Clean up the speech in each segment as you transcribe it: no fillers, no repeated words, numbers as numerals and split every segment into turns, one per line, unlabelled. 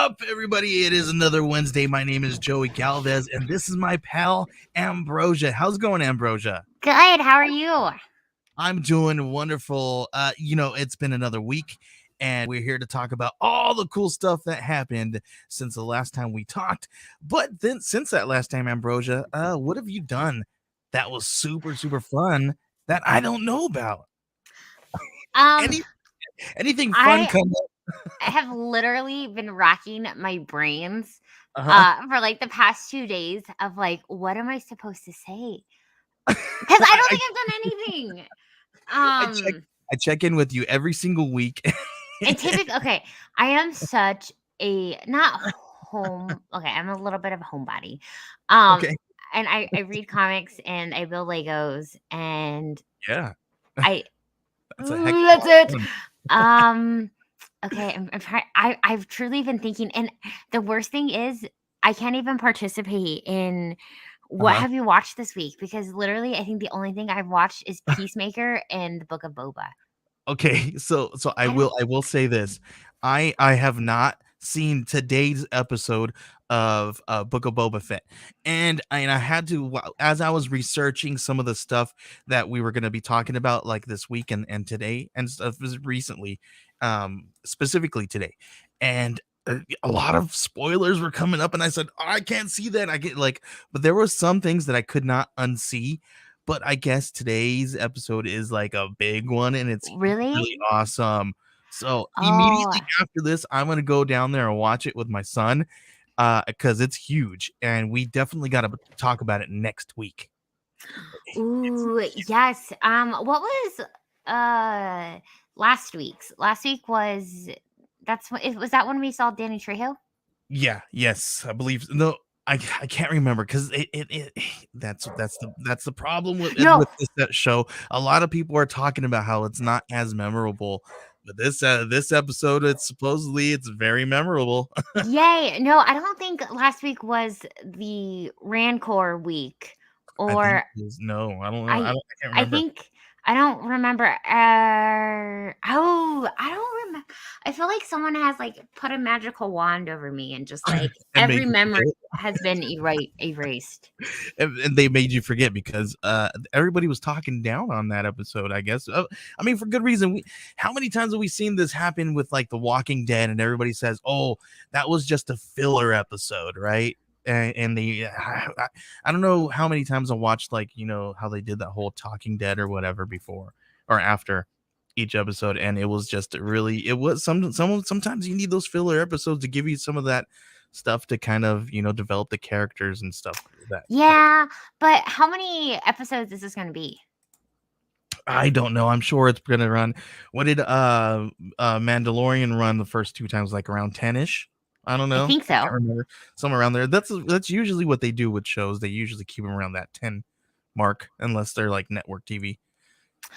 up, everybody? It is another Wednesday. My name is Joey Galvez, and this is my pal Ambrosia. How's it going, Ambrosia?
Good. How are you?
I'm doing wonderful. It's been another week, and we're here to talk about all the cool stuff that happened since the last time we talked. But then, since that last time, Ambrosia, what have you done that was super, super fun that I don't know about?
Um,
Anything fun
I
come up?
have literally been racking my brains
Uh-huh.
for like the past 2 days of like, what am I supposed to say? Because I don't
I,
think I've done anything.
I check I check in with you every single week.
And typically, okay, I am such a not home. Okay, I'm a little bit of a homebody.
Okay.
And I read comics and I build Legos and
Yeah.
I
That's a heck
that's
of a
it.
fun.
Okay, I'm trying. I've truly been thinking, and the worst thing is, I can't even participate in what
Uh-huh.
have you watched this week? Because literally, I think the only thing I've watched is Peacemaker and the Book of Boba.
Okay, so I
I don't.
will say this. I have not seen today's episode of Book of Boba Fett. And I had to as I was researching some of the stuff that we were going to be talking about like this week and today and stuff recently, specifically today. And a lot of spoilers were coming up and I said, "Oh, I can't see that." I get like, but there were some things that I could not unsee. But I guess today's episode is like a big one and it's
Really?
really awesome. So
Oh,
immediately after this, I'm gonna go down there and watch it with my son, because it's huge, and we definitely got to talk about it next week. It's
ooh, yes. What was last week's? Last week was was that when we saw Danny Trejo?
yeah, yes, I believe. No, I can't remember because it that's the problem
No,
with this show. A lot of people are talking about how it's not as memorable, but this episode, it's very memorable.
yay. No, I don't think last week was the Rancor week
I think
or
no, I don't know.
I
I can't
I
remember.
think I don't remember. I don't remember. I feel like someone has like put a magical wand over me and just like
And made
every
you
memory
forget.
has been erased.
And they made you forget because everybody was talking down on that episode, I guess. I mean, for good reason. How many times have we seen this happen with like The Walking Dead and everybody says, "Oh, that was just a filler episode," right? And I don't know how many times I watched, like, how they did that whole Talking Dead or whatever before or after each episode, and it was just really, it was sometimes you need those filler episodes to give you some of that stuff to kind of develop the characters and stuff that
Yeah, but how many episodes is this going to be?
I don't know. I'm sure it's gonna run. What did Mandalorian run the first two times? Like around 10ish? I don't
I
know.
think
I can't
so.
remember. Somewhere around there. That's usually what they do with shows. They usually keep them around that 10 mark, unless they're like network TV.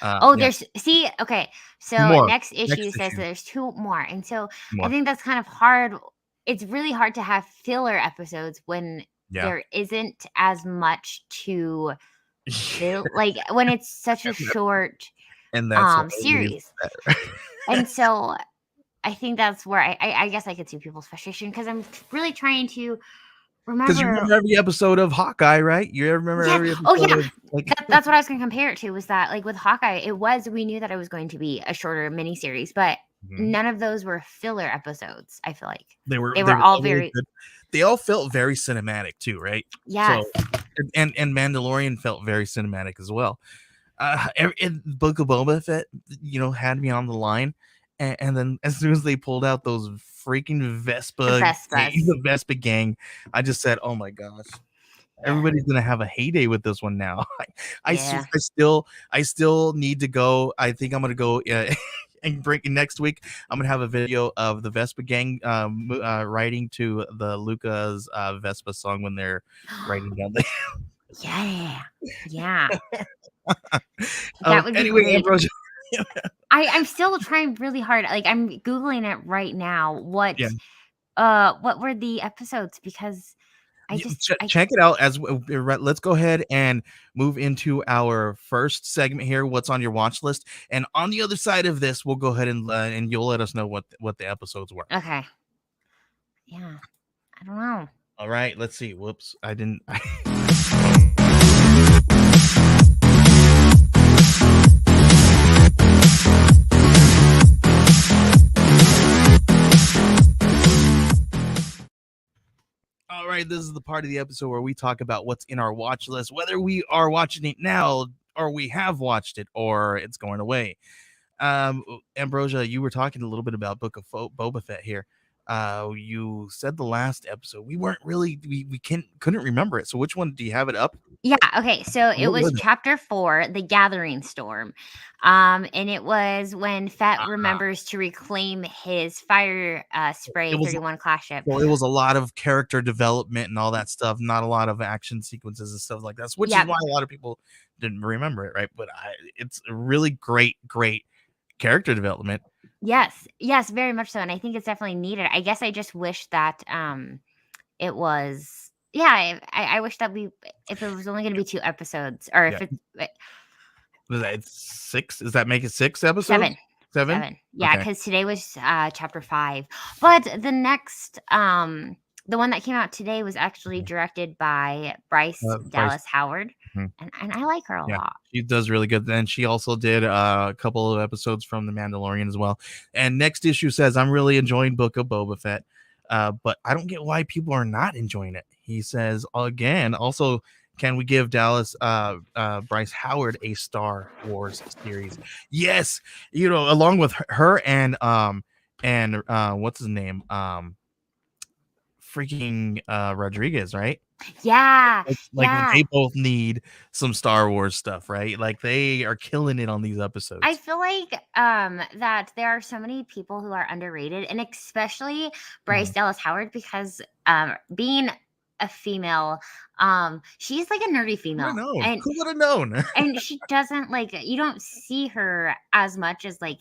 Oh,
Yeah,
okay. So
more.
next issue
Next
says
issue,
there's two more. And so I
more.
think that's kind of hard. It's really hard to have filler episodes when
Yeah.
there isn't as much to fill, like when it's such a short
And that's why it is
series. And so I think that's where I guess I could see people's frustration because I'm really trying to
because you
remember.
remember every episode of Hawkeye, right? You remember
Yeah.
every
Oh,
episode
yeah.
of like
That's what I was gonna compare it to, was that, like, with Hawkeye, we knew that it was going to be a shorter miniseries, but
Mhm.
none of those were filler episodes, I feel like.
They
They were
were
all
all really
very.
good. They all felt very cinematic too, right?
Yes.
So and Mandalorian felt very cinematic as well. And Book of Boba Fett, had me on the line, and then as soon as they pulled out those freaking
The
Vespa,
Vespas.
the Vespa gang, I just said, "Oh my gosh,
Yeah.
everybody's gonna have a heyday with this one now."
Yeah.
I still need to go. I think I'm gonna go. And bring next week, I'm gonna have a video of the Vespa gang riding to the Luca's Vespa song when they're riding down the.
Yeah. Yeah. That would be
Anyway,
great.
Ambrosia.
I'm still trying really hard, like, I'm Googling it right now,
Yeah.
what were the episodes, because I just I
Check it out let's go ahead and move into our first segment here. What's on your watch list? And on the other side of this, we'll go ahead and you'll let us know what the episodes were.
okay. Yeah, I don't know.
All right, let's see. Whoops, I didn't. All right, this is the part of the episode where we talk about what's in our watch list, whether we are watching it now or we have watched it or it's going away. Ambrosia, you were talking a little bit about Book of Boba Fett here. You said the last episode we weren't really we couldn't remember it. So which one do you have it up?
Yeah, okay, so it
What
was
was it?
chapter 4, The Gathering Storm. And it was when Fett
Uh,
remembers to reclaim his fire
it
spray
was
31 class ship.
Well, it was a lot of character development and all that stuff, not a lot of action sequences and stuff like that, which is
Yeah,
why a lot of people didn't remember it, right? But it's a really great character development.
yes, yes, very much so, and I think it's definitely needed. I guess I just wish that it was, yeah, I wish that we, if it was only going to be 2 episodes, or
Yeah,
if it's
was that six? Does that make it 6 episodes?
7.
Seven?
7. Yeah,
Okay.
because today was chapter 5. But the next, the one that came out today was actually directed by Bryce
Bryce.
Dallas Howard,
Mhm.
and I like her a
Yeah,
lot.
she does really good. And she also did a couple of episodes from The Mandalorian as well. And next issue says, I'm really enjoying Book of Boba Fett, but I don't get why people are not enjoying it. He says, again, also, can we give Bryce Howard a Star Wars series? Yes, along with her and what's his name? Freaking Rodriguez, right?
Yeah,
Like
yeah.
they both need some Star Wars stuff, right? Like they are killing it on these
I
episodes.
feel like that there are so many people who are underrated, and especially Bryce
Mhm.
Dallas Howard, because being a female, she's like a nerdy
Who would have
female,
known? Who would have known?
and she doesn't, like, you don't see her as much as, like,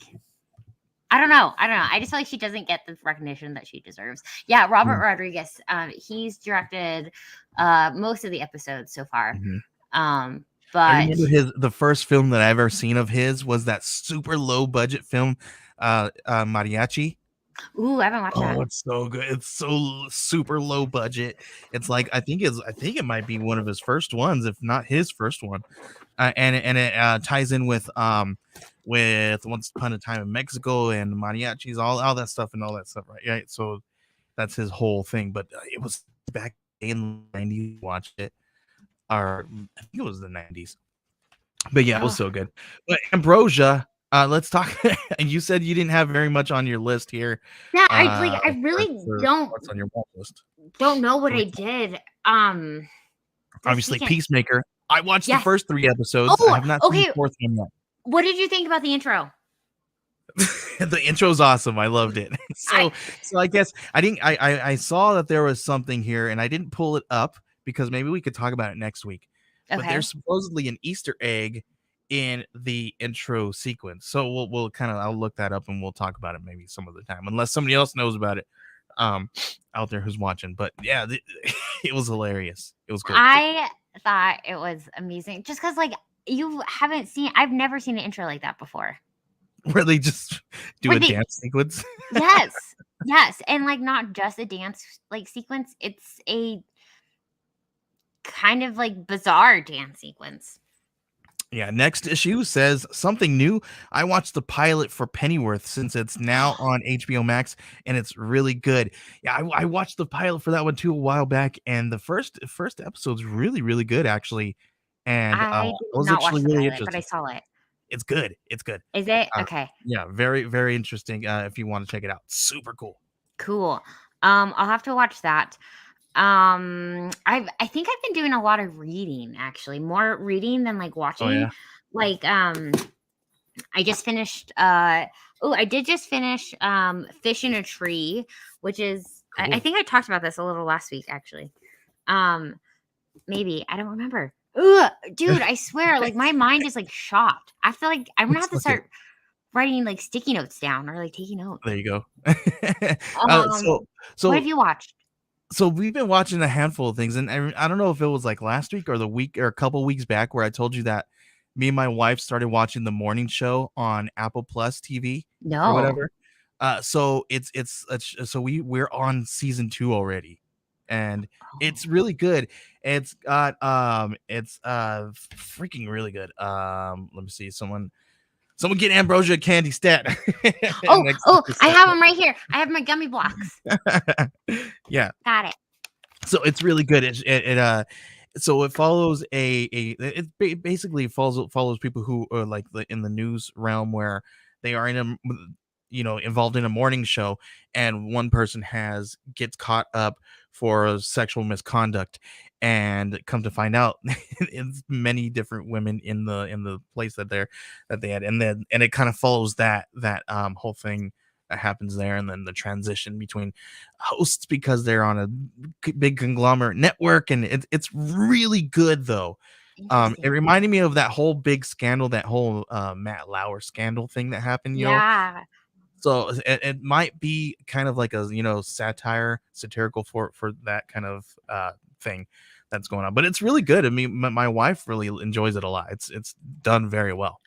I don't know. I just feel like she doesn't get the recognition that she deserves. Yeah, Robert Rodriguez, he's directed most of the episodes so far.
Mhm. I
But
remember the first film that I ever seen of his was that super low budget film, Mariachi.
ooh, I haven't watched that.
Oh, it's so good. It's so super low budget. It's like I think it might be one of his first ones, if not his first one. And it ties in with Once Upon a Time in Mexico and mariachis, all that stuff and all that stuff, right? Yeah, so that's his whole thing. But it was back in the 90s. Watched it, or I think it was the 90s. But yeah, it was
Oh,
so good. But Ambrosia, let's talk. You said you didn't have very much on your list here.
yeah, I
For,
really
for what's on your watch list.
don't know what
So
I did this
obviously,
weekend.
Peacemaker. I watched the
Yes.
first 3 episodes. I
Oh,
have not seen the
okay.
fourth one yet.
What did you think about the intro?
The intro's awesome. I loved it.
I
So I guess I didn't. I saw that there was something here, and I didn't pull it up because maybe we could talk about it next week. But
Okay.
there's supposedly an Easter egg in the intro sequence. So we'll kind of I'll look that up and we'll talk about it maybe some other time, unless somebody else knows about it out there who's watching. But yeah, it was hilarious. It was cool.
I thought it was amazing just because, like, I've never seen an intro like that before.
Where they just do
Where
a
they,
dance sequence.
yes, yes, and like not just a dance like sequence, it's a kind of like bizarre dance sequence.
Yeah, next issue says something new. I watched the pilot for Pennyworth since it's now on HBO Max and it's really good. Yeah, I watched the pilot for that one too a while back, and the first episode's really good actually, and
I
I
did
was
not watch
actually
the
really
pilot, but I
interested.
saw it.
It's good. It's good.
Is it?
Uh,
Okay.
yeah, very interesting. If you want to check it out, super cool.
Cool. I'll have to watch that. I think I've been doing a lot of reading, actually. More reading than like
Oh
watching.
yeah.
Like I just finished I did just finish Fish in a Tree, which is I
Cool.
think I talked about this a little last week actually. Um maybe, I don't remember. Ugh, dude, I swear, like my mind is like shot. I feel like I'm gonna
It's
have to
okay.
start writing like sticky notes down or like taking notes.
There you go. uh,
Um,
so
what have
so
you watched?
so we've been watching a handful of things, and I don't know if it was like last week or the week or a couple weeks back where I told you that me and my wife started watching the morning show on Apple Plus TV or
No.
whatever. So so we're on season 2 already, and it's really good. It's got it's freaking really good. Let me see, someone get Ambrosia a candy stat.
I have them right here. I have my gummy blocks.
Yeah,
Got it.
so it's really good. So it follows basically follows people who are like in the news realm, where they are in a involved in a morning show, and one person gets caught up for sexual misconduct, and come to find out it's many different women in the place that they had, and it kind of follows that whole thing that happens there, and then the transition between hosts, because they're on a big conglomerate network, and it's really good though. It
Interesting.
reminded me of that whole big scandal, that whole Matt Lauer scandal thing that happened,
Yeah.
so it might be kind of like a satirical for that kind of thing that's going on, but it's really good. I mean, my wife really enjoys it a lot. It's done very well.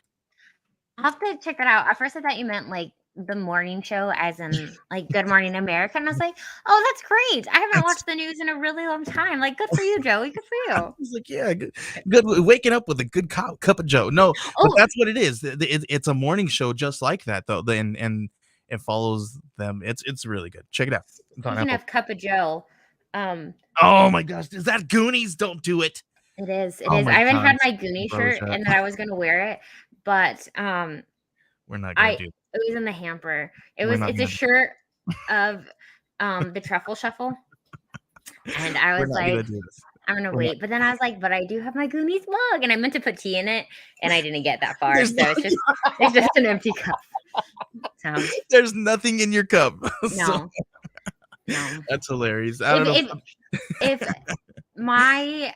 I'll have to check that out. At first, I thought you meant like the morning show, as in like Good Morning America. And I was like, oh, that's great. I haven't
It's
watched the news in a really long time. Like, good for you, Joey. Good for you.
It's like, yeah, good waking up with a good cup of Joe. No, but
Oh,
that's what it is. It's a morning show just like that though. And it follows them. It's really good. Check it out. It's on
speaking
Apple.
of Cup of Joe, um,
Oh my gosh, is that Goonies? Don't do it.
it is. It
Oh
is.
my
I haven't
gosh,
had my Goonie shirt,
Ambrosia.
and that I was gonna wear it, but
We're not gonna
I
do.
it was in the hamper.
We're not
It's a
gonna.
shirt of the Truffle Shuffle, and I
We're
was
not gonna
like,
do this.
I'm gonna
We're not.
wait. But then I was like, but I do have my Goonies mug, and I meant to put tea in it, and I didn't get that far.
There's
So it's just an empty cup. So
there's nothing in your cup. So
no, no.
that's hilarious. I don't know.
If my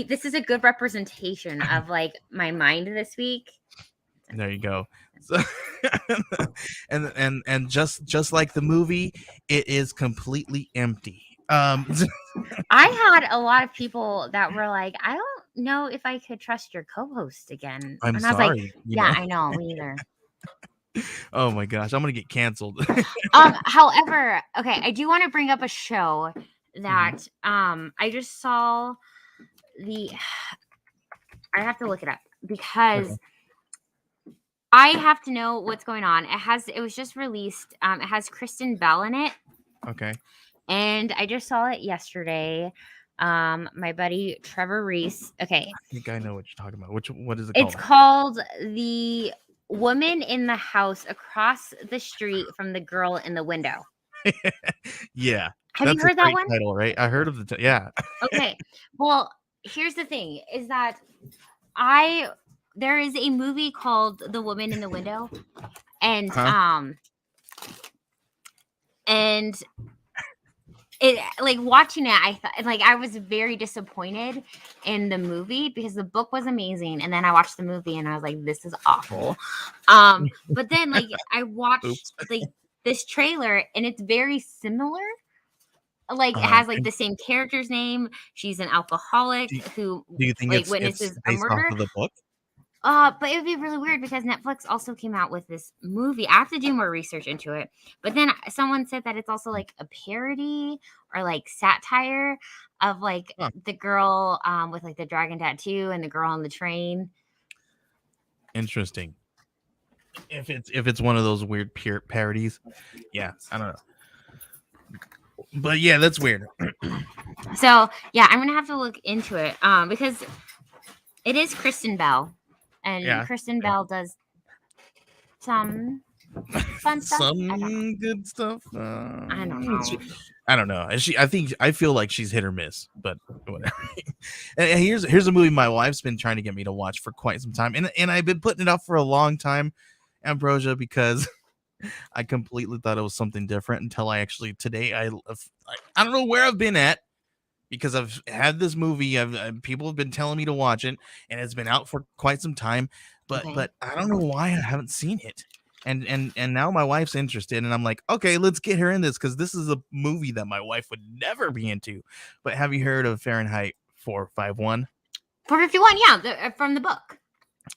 this is a good representation of like my mind this week.
There you go. So, and just like the movie, it is completely empty.
I had a lot of people that were like, I don't know if I could trust your co-host again.
I'm
And I was like,
sorry.
yeah, I know, me either.
Oh my gosh, I'm gonna get canceled.
However, okay, I do want to bring up a show that I just saw the I have to look it up because
Okay.
I have to know what's going on. It was just released. It has Kristen Bell in it.
Okay.
And I just saw it yesterday. My buddy Trevor Reese. Okay.
I think I know what you're talking about. What is it
It's
called?
called The Woman in the House Across the Street from the Girl in the Window.
Yeah.
Have
That's
you heard
a
that
great
one?
title, right? I heard of yeah.
Okay. Well, here's the thing is that there is a movie called The Woman in the Window, and and it like watching it, I thought like I was very disappointed in the movie because the book was amazing, and then I watched the movie and I was like, this is awful. But then like I watched like this trailer and it's very similar. Like it has like the same character's name. She's an alcoholic who
Do you think
like
it's
witnesses a
based off
murder.
of the book?
But it would be really weird because Netflix also came out with this movie. I have to do more research into it. But then someone said that it's also like a parody or like satire of like the girl with like the dragon tattoo and the girl on the train.
Interesting. If it's one of those weird parodies, yeah, I don't know. But yeah, that's weird.
So yeah, I'm gonna have to look into it because it is Kristen Bell, and Kristen Bell does some fun stuff.
Some good stuff.
I don't know.
I don't know. I feel like she's hit or miss, but whatever. And here's a movie my wife's been trying to get me to watch for quite some time, and I've been putting it off for a long time, Ambrosia, because I completely thought it was something different until I actually today I don't know where I've been at, because I've had this movie. People have been telling me to watch it, and it's been out for quite some time, but I don't know why I haven't seen it. And now my wife's interested, and I'm like, okay, let's get her in this, because this is a movie that my wife would never be into. But have you heard of Fahrenheit 451?
451, yeah, from the book.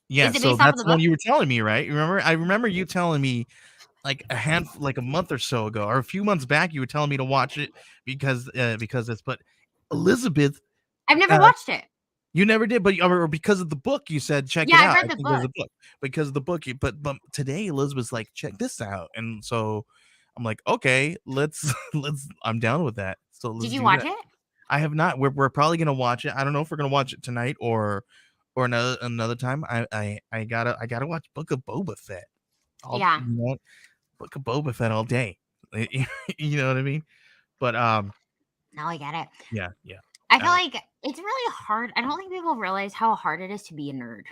Yeah, so that's the one you were telling me, right? I remember you telling me like a month or so ago, or a few months back. You were telling me to watch it because it's. But Elizabeth,
I've never
uh,
watched it.
you never did, but or because of the book, you said check
Yeah,
it
I've
out.
read
I
the
think it was
book.
the book because of the book. But today Elizabeth's like, check this out, and so I'm like, okay, let's let's. I'm down with that. So
Did
let's
you
do
watch
that.
it?
I have not. We're probably gonna watch it. I don't know if we're gonna watch it tonight or another time. I gotta watch Book of Boba Fett. All
Yeah.
you know, Book of Boba Fett all day. You know what I mean? But
Now I get it.
yeah.
I feel
Uh,
like it's really hard. I don't think people realize how hard it is to be a nerd.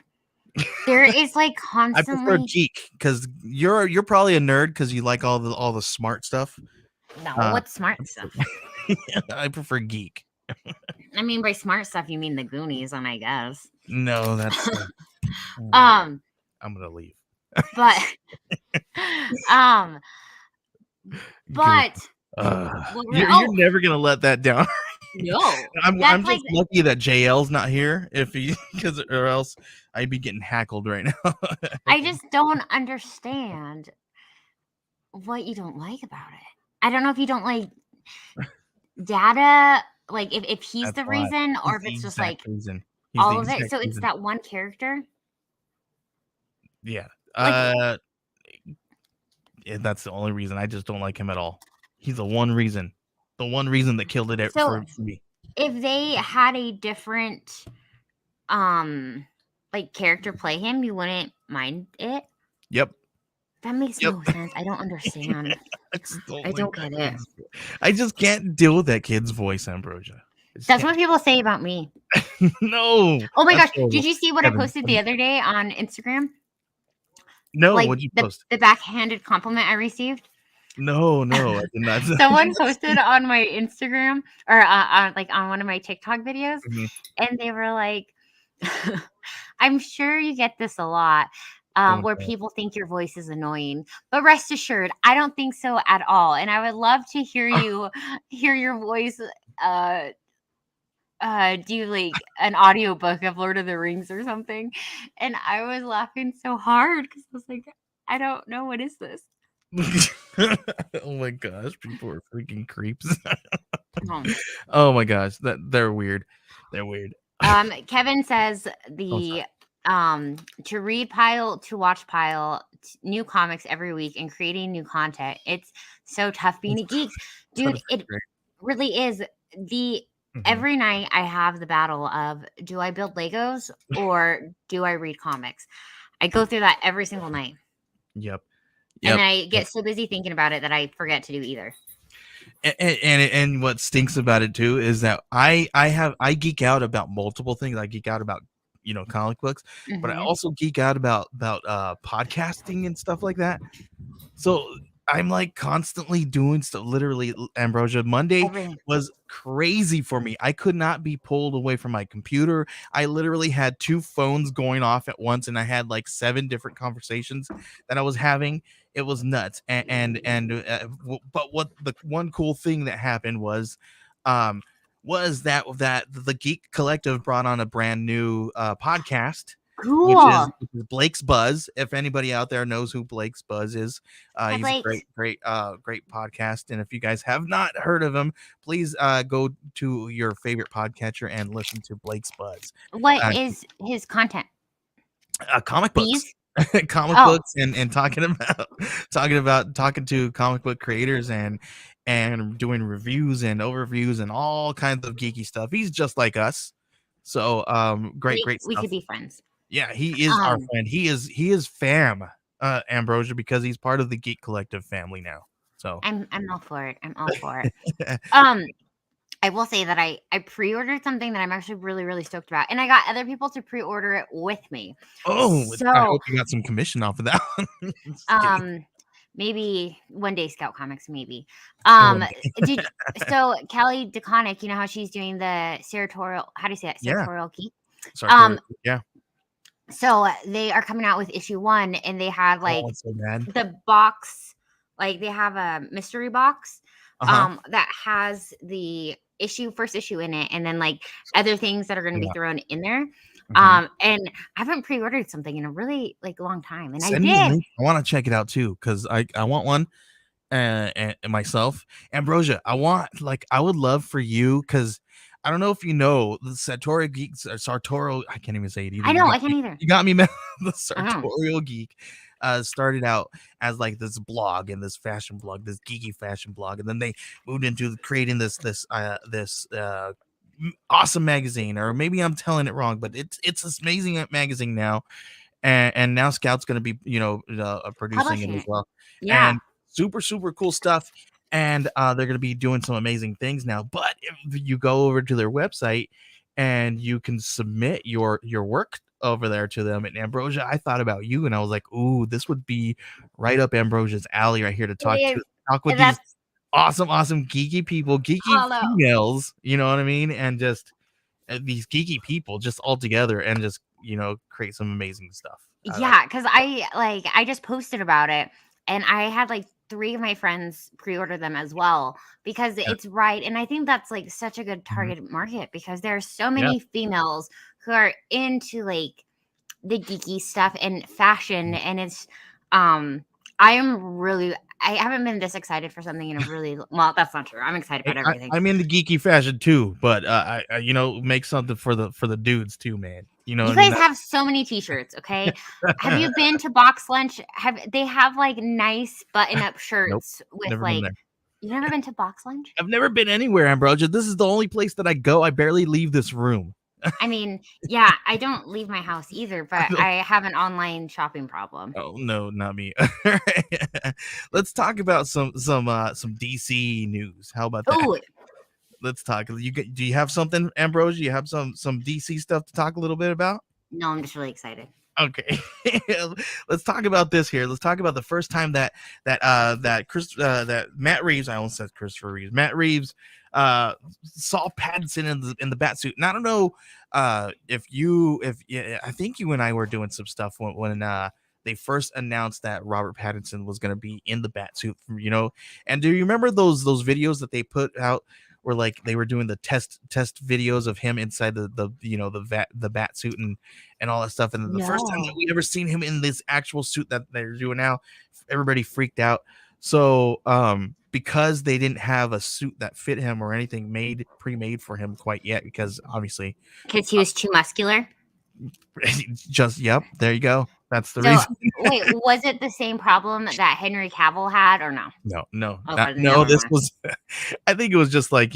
There is like
I prefer
constantly
geek because you're probably a nerd because you like all the smart stuff.
no.
Uh,
What's smart stuff?
I prefer geek.
I mean, by smart stuff, you mean the Goonies, and I guess.
No, that's
Um,
I'm gonna leave.
but um,
Good.
but
You're never gonna let that down.
no,
I'm
that's like
just lucky that JL's not here if he because or else I'd be getting hackled right now.
I just don't understand what you don't like about it. I don't know if you don't like data, like if he's
That's
the
why.
reason,
He's
or if
the
it's just
exact
like
reason. He's the
all of it.
exact
So it's
reason.
that one character.
Yeah.
Like,
That's the only reason. I just don't like him at all. He's the one reason. The one reason that killed it
so
for me.
if they had a different like character play him, you wouldn't mind it.
Yep.
That makes no sense. I don't understand. I don't get it.
I just can't deal with that kid's voice, Ambrosia.
That's what people say about me.
No.
Oh my
That's
gosh.
horrible.
Did you see what
Kevin,
I posted the other day on Instagram?
No,
Like
what'd you post?
the backhanded compliment I received?
No, I did not.
Someone posted on my Instagram or like on one of my TikTok videos,
Mhm.
and they were like, I'm sure you get this a lot. Where
God.
people think your voice is annoying, but rest assured, I don't think so at all. And I would love to hear your voice do like an audiobook of Lord of the Rings or something. And I was laughing so hard because I was like, I don't know, what is this?
Oh my gosh, people are freaking creeps.
Oh.
Oh my gosh, they're weird. They're weird.
Kevin says the to read pile to watch pile new comics every week and creating new content. It's so tough being a geek, dude. It really is. Every night I have the battle of, do I build Legos or do I read comics? I go through that every single night.
Yep.
And I get so busy thinking about it that I forget to do either.
And what stinks about it too is that I geek out about multiple things. I geek out about comic books, but I also geek out about podcasting and stuff like that. So I'm like constantly doing stuff. Literally, Ambrosia, Monday was crazy for me. I could not be pulled away from my computer. I literally had 2 phones going off at once, and I had like 7 different conversations that I was having. It was nuts. But what the one cool thing that happened was that the Geek Collective brought on a brand new podcast.
Cool.
Which is Blake's Buzz. If anybody out there knows who Blake's Buzz is, he's a great podcast. And if you guys have not heard of him, please go to your favorite podcatcher and listen to Blake's Buzz.
What is his content?
Comic books. Comic books and talking to comic book creators and doing reviews and overviews and all kinds of geeky stuff. He's just like us. So great stuff.
We could be friends.
Yeah, he is our friend. He is fam, Ambrosia, because he's part of the Geek Collective family now. So
I'm all for it. I'm all for it. I will say that I pre-ordered something that I'm actually really, really stoked about, and I got other people to pre-order it with me.
Oh, so, I hope you got some commission off of that.
Maybe one day Scout Comics, maybe. So Kelly DeConnick, you know how she's doing the sartorial, how do you say it? Sartorial Geek.
Yeah.
So they are coming out with issue 1, and they had like the box, like they have a mystery box that has the first issue in it, and then like other things that are going to be thrown in there. And I haven't pre-ordered something in a really long time, and
Send
I
me a
did.
link. I want to check it out too because I want one and myself. Ambrosia, I would love for you because I don't know if you know the Sartorial Geeks or Sartorial. I can't even say it either.
I know I can't either.
You got me, man. The
I know.
Sartorial Geek started out as like this blog and this fashion blog, this geeky fashion blog, and then they moved into creating this awesome magazine. Or maybe I'm telling it wrong, but it's this amazing magazine now, and now Scout's going to be producing it
Publishing
as
it.
well,
Yeah.
and super cool stuff. And they're going to be doing some amazing things now. But if you go over to their website and you can submit your work over there to them. And Ambrosia, I thought about you and I was like, ooh, this would be right up Ambrosia's alley right here to talk with these
That's
awesome geeky people, geeky
hollow.
females, you know what I mean? And just these geeky people just all together and just create some amazing stuff.
Yeah, because I just posted about it, and I had 3 of my friends pre-order them as well because it's right. And I think that's such a good target market because there are so many females who are into the geeky stuff and fashion, and it's I haven't been this excited for something in a really well. That's not true. I'm excited about everything.
I'm into geeky fashion too, but I make something for the dudes too, man. You know,
You guys have so many t-shirts, okay? Have you been to Box Lunch? They have nice button-up shirts with
never been there.
You've never been to Box Lunch?
I've never been anywhere, Ambrosia. This is the only place that I go. I barely leave this room.
I mean, yeah, I don't leave my house either, but I have an online shopping problem.
Oh no, not me. Let's talk about some DC news. How about that?
Ooh.
Let's talk. Do you have something, Ambrosia? You have some DC stuff to talk a little bit about?
No, I'm just really excited.
Okay, let's talk about this here. Let's talk about the first time that Matt Reeves, I almost said Christopher Reeves, Matt Reeves saw Pattinson in the bat suit. And I don't know if I think you and I were doing some stuff when they first announced that Robert Pattinson was going to be in the bat suit, and do you remember those videos that they put out where they were doing the test videos of him inside the bat suit and all that stuff. And the first time that we ever seen him in this actual suit that they're doing now, everybody freaked out. So because they didn't have a suit that fit him or anything pre-made for him quite yet, because obviously
because he was too muscular.
Yep, there you go. That's the reason.
Wait, was it the same problem that Henry Cavill had, or no?
No. This was. I think it was just they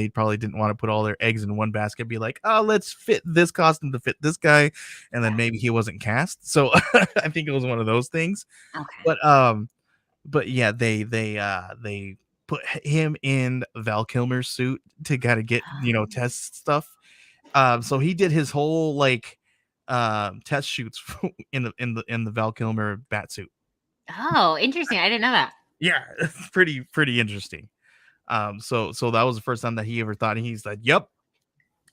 probably didn't want to put all their eggs in one basket. Be like, oh, let's fit this costume to fit this guy, and then maybe he wasn't cast. So I think it was one of those things.
Okay.
But yeah, they put him in Val Kilmer's suit to kind of get test stuff. So he did his whole test shoots in the Val Kilmer bat suit.
Oh, interesting. I didn't know that.
Yeah, it's pretty interesting. So that was the first time that he ever thought, and he's like, yep,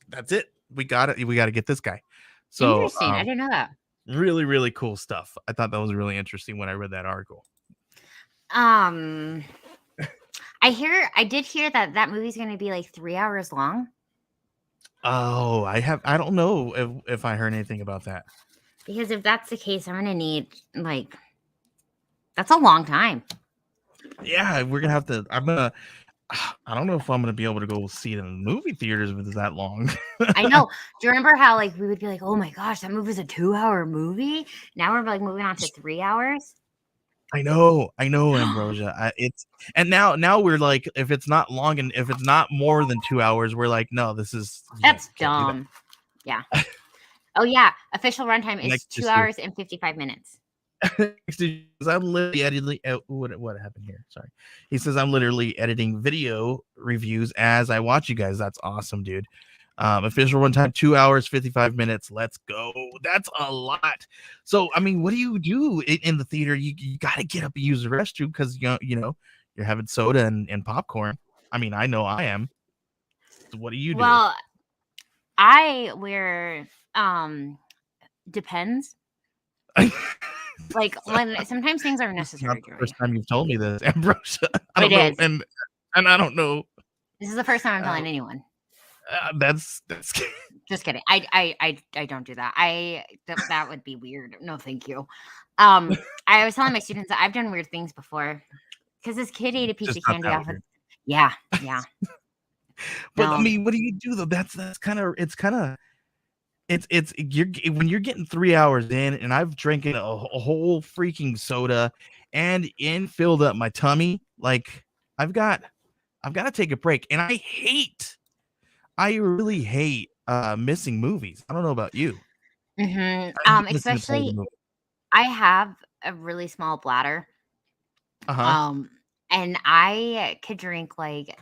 that's it. We got it. We got to get this guy. So
interesting. I didn't know that.
Really, really cool stuff. I thought that was really interesting when I read that article.
I did hear that movie's going to be 3 hours long.
Oh, I don't know if I heard anything about that.
Because if that's the case, I'm gonna need that's a long time.
Yeah, we're gonna have to. I don't know if I'm gonna be able to go see it in the movie theaters if it's that long.
I know. Do you remember how we would be oh my gosh, that movie's a 2-hour movie? Now we're moving on to 3 hours.
I know, Ambrosia. Now we're if it's not long and if it's not more than 2 hours, we're no, that's
dumb. Yeah. Oh yeah, official runtime is 2 hours and 55 minutes.
I'm literally editing. What happened here? Sorry. He says I'm literally editing video reviews as I watch you guys. That's awesome, dude. Official runtime 2 hours 55 minutes. Let's go. That's a lot. So I mean, what do you do in the theater? You got to get up and use the restroom because you're having soda and popcorn. I mean, I know I am. So what do you do?
Well, I wear depends. When sometimes things are necessary.
This is not the first time you've told me this, Ambrosia.
It is.
And I don't know.
This is the first time I'm telling anyone.
That's
Just kidding. I don't do that. That would be weird. No, thank you. I was telling my students that I've done weird things before because this kid ate a piece
Just
of
not
candy
that
off of.
weird.
Yeah.
But I
No.
mean, what do you do though? That's it's you're when you're getting 3 hours in, and I've drinking a whole freaking soda and filled up my tummy. Like I've got to take a break, and I really hate missing movies. I don't know about you. I hate missing a part of the
Especially
movie.
I have a really small bladder.
Uh-huh.
Um, and I could drink like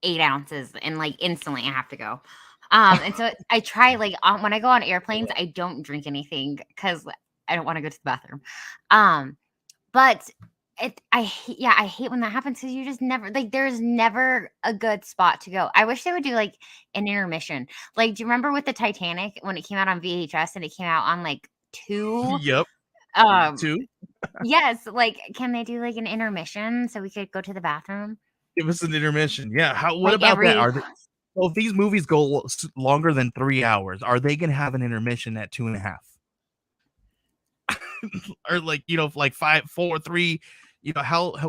8 ounces and like instantly I have to go. And so I try like when I go on airplanes, I don't drink anything because I don't want to go to the bathroom. But I hate when that happens because you just never like there's never a good spot to go. I wish they would do like an intermission. Like, do you remember with the Titanic when it came out on VHS and it came out on like two?
Yep.
Um,
2.
yes, like can they do like an intermission so we could go to the bathroom?
Give us an intermission. Yeah. What
Like
about that?
every
Well, if these movies go longer than 3 hours, are they gonna have an intermission at 2.5? Or like, like 5, 4, 3,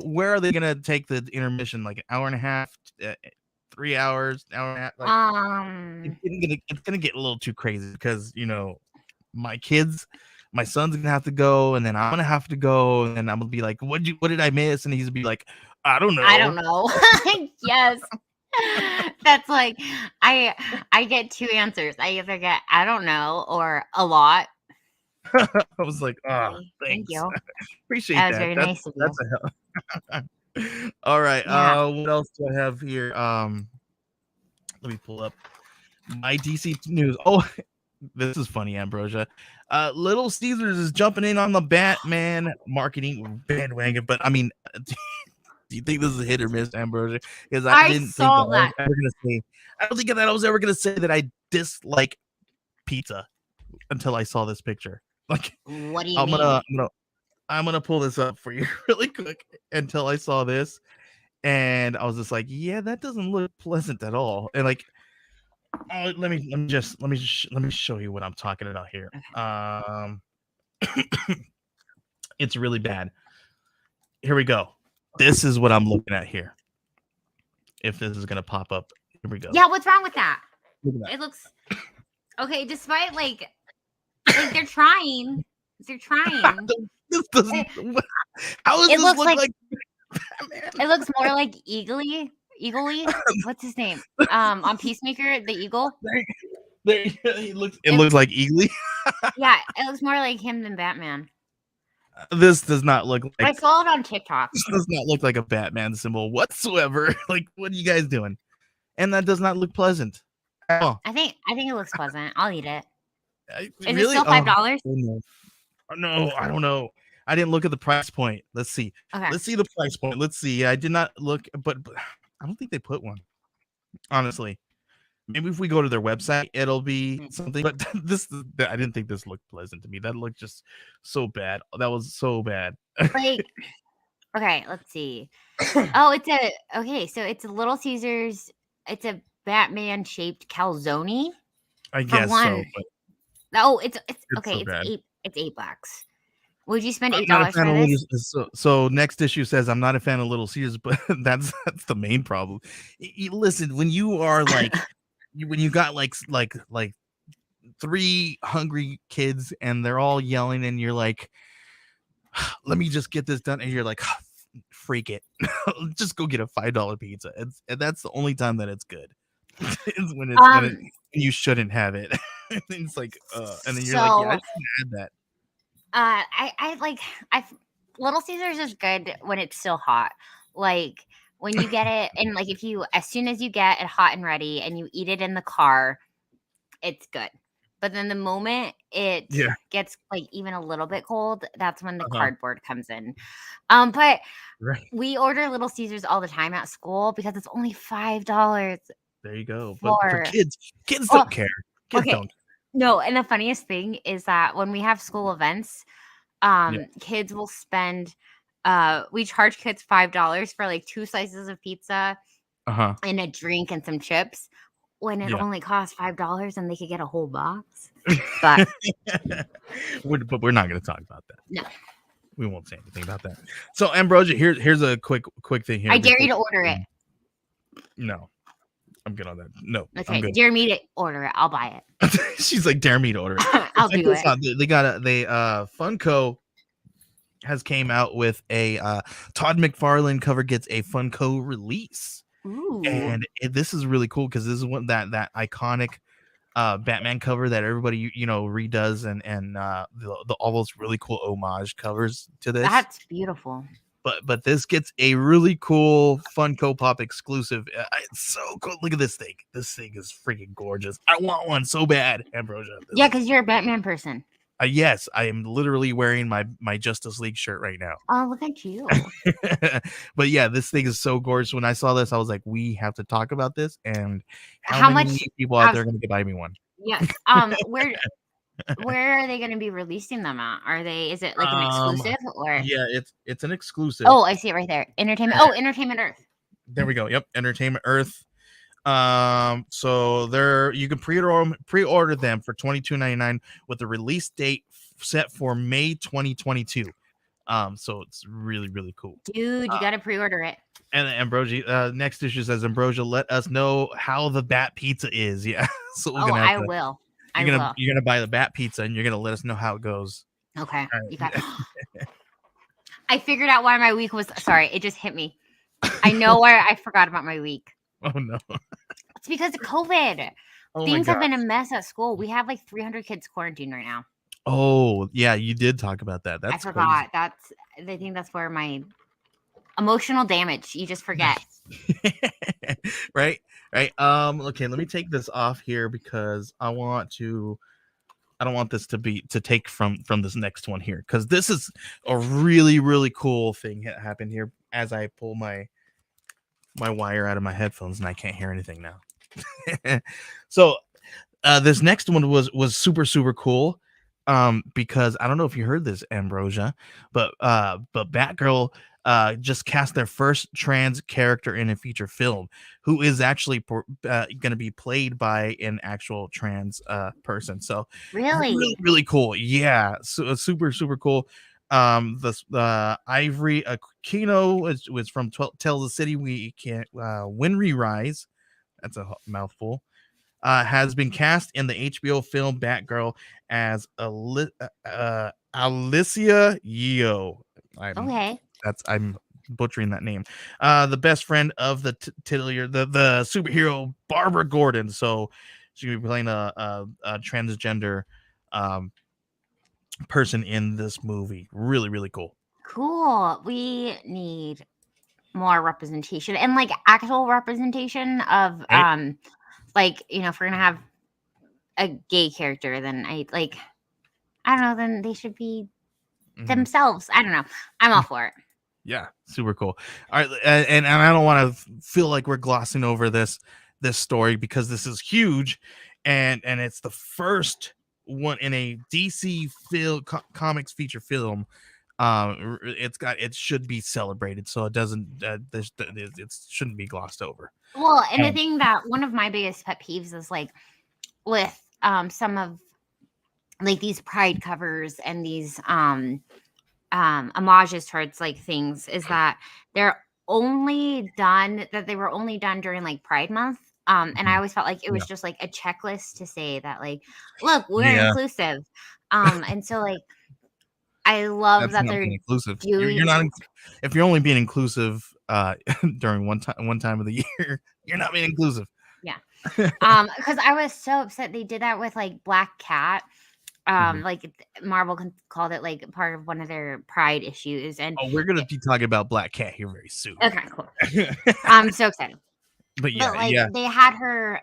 where are they gonna take the intermission? Like an hour and a half, 3 hours, hour and a half? Like it's gonna get a little too crazy because my my son's gonna have to go, and then I'm gonna have to go, and then I'm gonna be like, what did I miss? And he's gonna be like, I don't
I don't
know.
know. Yes. That's like I get 2 answers. I either get I don't know or a lot.
I was like,
Okay, thank
thanks.
you.
Appreciate
That was
that.
very nice of you.
That's a help. All right.
Yeah.
What else do I have here? Let me pull up my DC news. Oh, this is funny, Ambrosia. Little Caesars is jumping in on the Batman marketing bandwagon, but I mean, do you think this is a hit or miss, Ambrosia? Because I
I
didn't think that
saw
I was
that.
ever gonna say. I don't think that I was ever gonna say that I dislike pizza until I saw this picture. Like,
What do you
I'm
mean?
gonna pull this up for you really quick until I saw this, and I was just like, yeah, that doesn't look pleasant at all. And like, let me show you what I'm talking about here. It's really bad. Here we go. This is what I'm looking at here. If this is gonna pop up, here we go.
Yeah, what's wrong with that?
Look at that.
It looks okay, despite like they're trying. They're trying.
This doesn't. How does
It
this
looks
look
like
like Batman?
it looks more like Eagly. What's his name? On Peacemaker, the eagle.
It looks like Eagly.
Yeah, it looks more like him than Batman.
This does not look
I
like
saw it on TikTok.
this does not look like a Batman symbol whatsoever. Like, what are you guys doing? And that does not look pleasant. Oh,
I think it looks pleasant. I'll eat it. Is
really?
it still $5?
No, I don't know. I didn't look at the price point. Let's see.
Okay.
Let's see the price point. Let's see. I did not look, but I don't think they put one. Honestly, maybe if we go to their website, it'll be something. But I didn't think this looked pleasant to me. That looked just so bad. That was so bad.
Like, okay, let's see. Oh, so it's a Little Caesars. It's a Batman shaped calzone.
I guess so. But
Oh, it's
so
okay.
bad.
It's $8. Would you spend
I'm
$8
not a fan
for
of
this?
so next issue says I'm not a fan of Little Caesars, but that's the main problem. Listen, when you are like when you got like 3 hungry kids and they're all yelling and you're like, let me just get this done, and you're like, freak it. Just go get a $5 pizza. And that's the only time that it's good. It's when you shouldn't have it. It's like and then you're like, yeah, I shouldn't add that.
I Little Caesars is good when it's still hot. Like when you get it and like if you as soon as you get it hot and ready and you eat it in the car, it's good. But then the moment it gets like even a little bit cold, that's when the cardboard comes in. But
Right.
we order Little Caesars all the time at school because it's only $5.
There you go. But for kids don't care. Kids don't.
No, and the funniest thing is that when we have school events, kids will spend we charge kids $5 for like 2 slices of pizza and a drink and some chips. when it
Yeah.
only costs $5 and they could get a whole box. But
But we're not going to talk about that.
no,
We won't say anything about that. So, Ambrosia, here's a quick thing here.
I dare you to order it.
No, I'm good on that. No,
Okay,
I'm good.
dare me to order it. I'll buy it.
She's like, dare me to order it.
I'll do it.
They got Funko has came out with a Todd McFarlane cover gets a Funko release.
Ooh.
And this is really cool because this is one that iconic Batman cover that everybody redoes and all those really cool homage covers to this.
That's beautiful.
But this gets a really cool Funko Pop exclusive. It's so cool. Look at this thing. This thing is freaking gorgeous. I want one so bad, Ambrosia.
Yeah, because you're a Batman person.
Yes, I am literally wearing my Justice League shirt right now.
Oh, look at you.
But yeah, this thing is so gorgeous. When I saw this, I was like, we have to talk about this. And
how
many
much
people out there are going to buy me one?
Yes. Where are they going to be releasing them at? Is it like an exclusive or?
Yeah, it's an exclusive.
Oh, I see it right there. Entertainment Earth.
There we go. Yep, Entertainment Earth. So you can pre-order them for $22.99 with the release date set for May 2022. So it's really, really cool.
Dude, you gotta pre-order it.
And Ambrosia, next issue says, Ambrosia, let us know how the Bat Pizza is. Yeah. So we're gonna
I will.
You're gonna buy the Bat Pizza and you're gonna let us know how it goes.
Okay.
Right.
You got I figured out why my week was it just hit me. I know why I forgot about my week.
Oh no.
It's because of COVID.
Oh,
things have been a mess at school. We have like 300 kids quarantined right now.
Oh yeah, you did talk about that. That's
I forgot.
Crazy.
I think that's where my emotional damage. You just forget.
Right. Okay, let me take this off here because I don't want this to take from this next one here, because this is a really, really cool thing that happened here as I pull my wire out of my headphones and I can't hear anything now. So this next one was super, super cool. Because I don't know if you heard this, Ambrosia, but Batgirl just cast their first trans character in a feature film, who is actually going to be played by an actual trans person. So really, really cool. Yeah, so super, super cool. The Ivory Aquino was from Tales of the City. We can't Winry Rise. That's a mouthful. Has been cast in the HBO film Batgirl as Alicia Yeo. I'm butchering that name. The best friend of the titular, the superhero Barbara Gordon. So she's gonna be playing a transgender person in this movie. Really, really cool.
Cool. We need more representation and like actual representation of
Right?
like, if we're gonna have a gay character, then I don't know, then they should be themselves. I don't know. I'm all for it.
Yeah, super cool. All right, and I don't want to feel like we're glossing over this story because this is huge, and it's the first one in a DC comics feature film. It should be celebrated, so it doesn't. It shouldn't be glossed over.
Well, and the thing that one of my biggest pet peeves is like with some of like these pride covers and these homages towards like things is that they were only done during like Pride Month. And I always felt like it was just like a checklist to say that like, look, we're inclusive. And so like I love that they're
inclusive. You're not if you're only being inclusive during one time of the year, you're not being inclusive.
Yeah. Because I was so upset they did that with like Black Cat. Like Marvel called it like part of one of their Pride issues, and
we're gonna be talking about Black Cat here very soon.
Okay, cool. I'm so excited.
But
they had her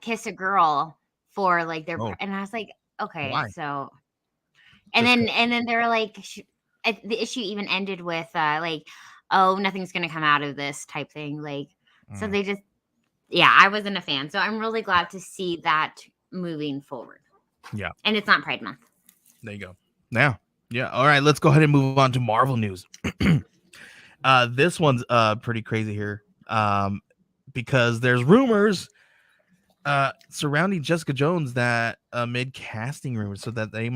kiss a girl for like their, and I was like, okay, why? So, and then they were like, the issue even ended with like, oh, nothing's gonna come out of this type thing, like, so they just, I wasn't a fan, so I'm really glad to see that moving forward.
Yeah.
And it's not Pride Month.
There you go. Now, yeah. All right, let's go ahead and move on to Marvel news. This one's pretty crazy here. Because there's rumors surrounding Jessica Jones that mid casting rumors, so that they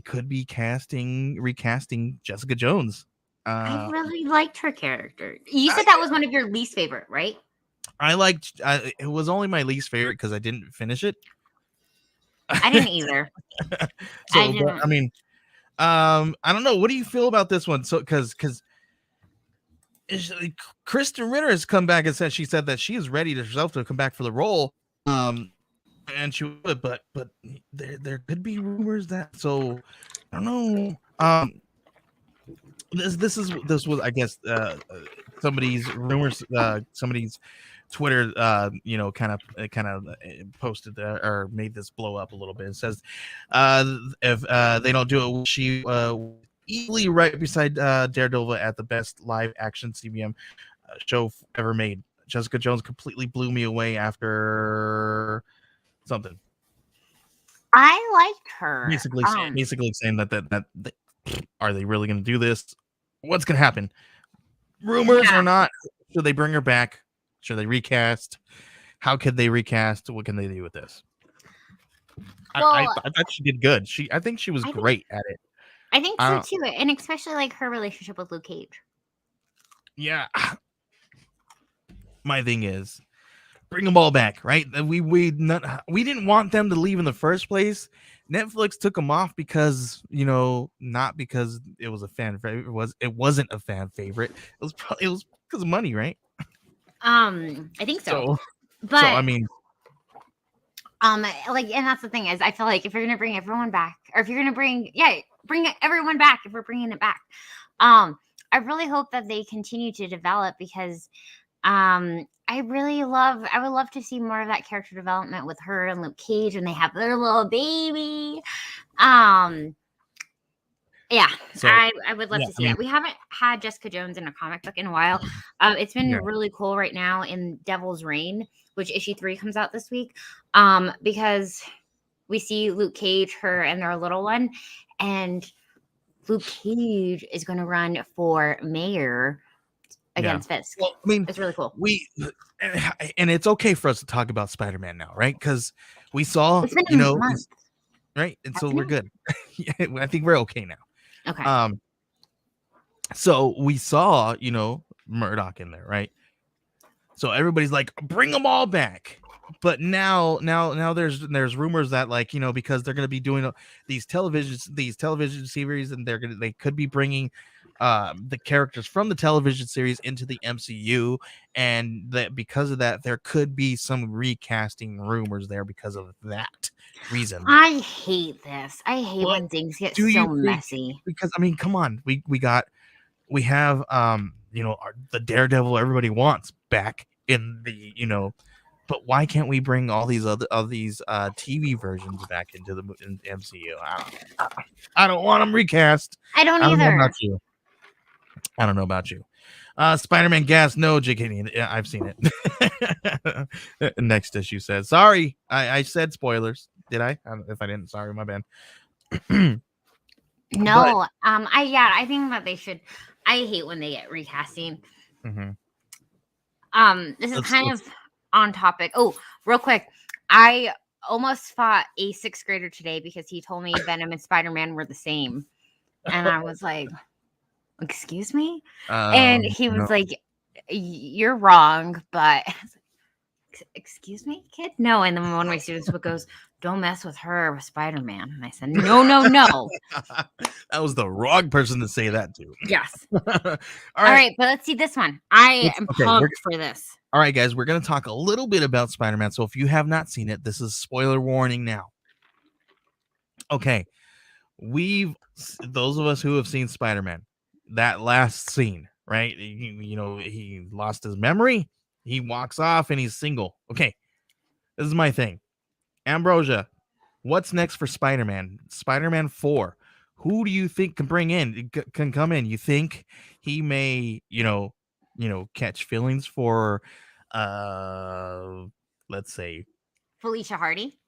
could be recasting Jessica Jones.
I really liked her character. You said
I,
that was one of your least favorite, right?
I liked. It was only my least favorite because I didn't finish it.
I didn't either. I
So, but
didn't.
I mean, I don't know. What do you feel about this one? So, because Kristen Ritter has come back and she said that she is ready herself to come back for the role. And she would, but there could be rumors that. So, I don't know. This was, I guess, somebody's rumors, somebody's Twitter, kind of posted or made this blow up a little bit. It says, if they don't do it, she easily right beside Daredevil at the best live action CBM show ever made. Jessica Jones completely blew me away after something.
I liked her.
Basically saying that are they really going to do this? What's going to happen? Rumors or not? Should they bring her back? Should they recast? How could they recast? What can they do with this?
Well,
I thought she did good. I think she was great at it.
I think so too, and especially like her relationship with Luke Cage.
Yeah. My thing is, bring them all back, right? We didn't want them to leave in the first place. Netflix took them off because, not because it was a fan favorite. It wasn't a fan favorite. It was because of money, right?
I think so. But
so I mean,
and that's the thing is, I feel like if you're gonna bring everyone back, or if you're gonna bring everyone back, if we're bringing it back, I really hope that they continue to develop because, I would love to see more of that character development with her and Luke Cage when they have their little baby. Yeah, so, I would love to see that. We haven't had Jessica Jones in a comic book in a while. It's been really cool right now in Devil's Reign, which issue 3 comes out this week, because we see Luke Cage, her, and their little one, and Luke Cage is going to run for mayor against Fisk.
Well, I mean,
it's really cool.
And it's okay for us to talk about Spider-Man now, right? Because we saw,
it's been a month.
Right, and so we're good. I think we're okay now.
Okay.
So we saw, Murdoch in there, right? So everybody's like, bring them all back. But now there's rumors that, like, because they're going to be doing these television series, and they could be bringing the characters from the television series into the MCU, and that because of that there could be some recasting rumors there because of that reason.
I hate this. I hate when things get so messy.
Because I mean, come on, we have the Daredevil everybody wants back in the but why can't we bring all these TV versions back into the MCU? I don't want them recast.
I don't either.
I don't know about you. Spider-Man gas, no, JK. Yeah, I've seen it. Next issue says, sorry, I said spoilers. Did I? If I didn't, sorry, my bad.
No, I think that they should. I hate when they get recasting.
Mm-hmm.
This is kind of on topic. Oh, real quick, I almost fought a 6th grader today because he told me Venom and Spider-Man were the same, and I was like, excuse me? And he was like, you're wrong, but excuse me, kid? No. And then one of my students goes, don't mess with her with Spider-Man. And I said, no.
That was the wrong person to say that to.
Yes. All right, but let's see this one. I am pumped for this.
All right, guys, we're going to talk a little bit about Spider-Man. So if you have not seen it, this is spoiler warning now. Okay. Those of us who have seen Spider-Man, that last scene, right? He lost his memory. He walks off and he's single. Okay. This is my thing. Ambrosia, what's next for Spider-Man? Spider-Man 4. Who do you think can come in? You think he may, catch feelings for, let's say,
Felicia Hardy.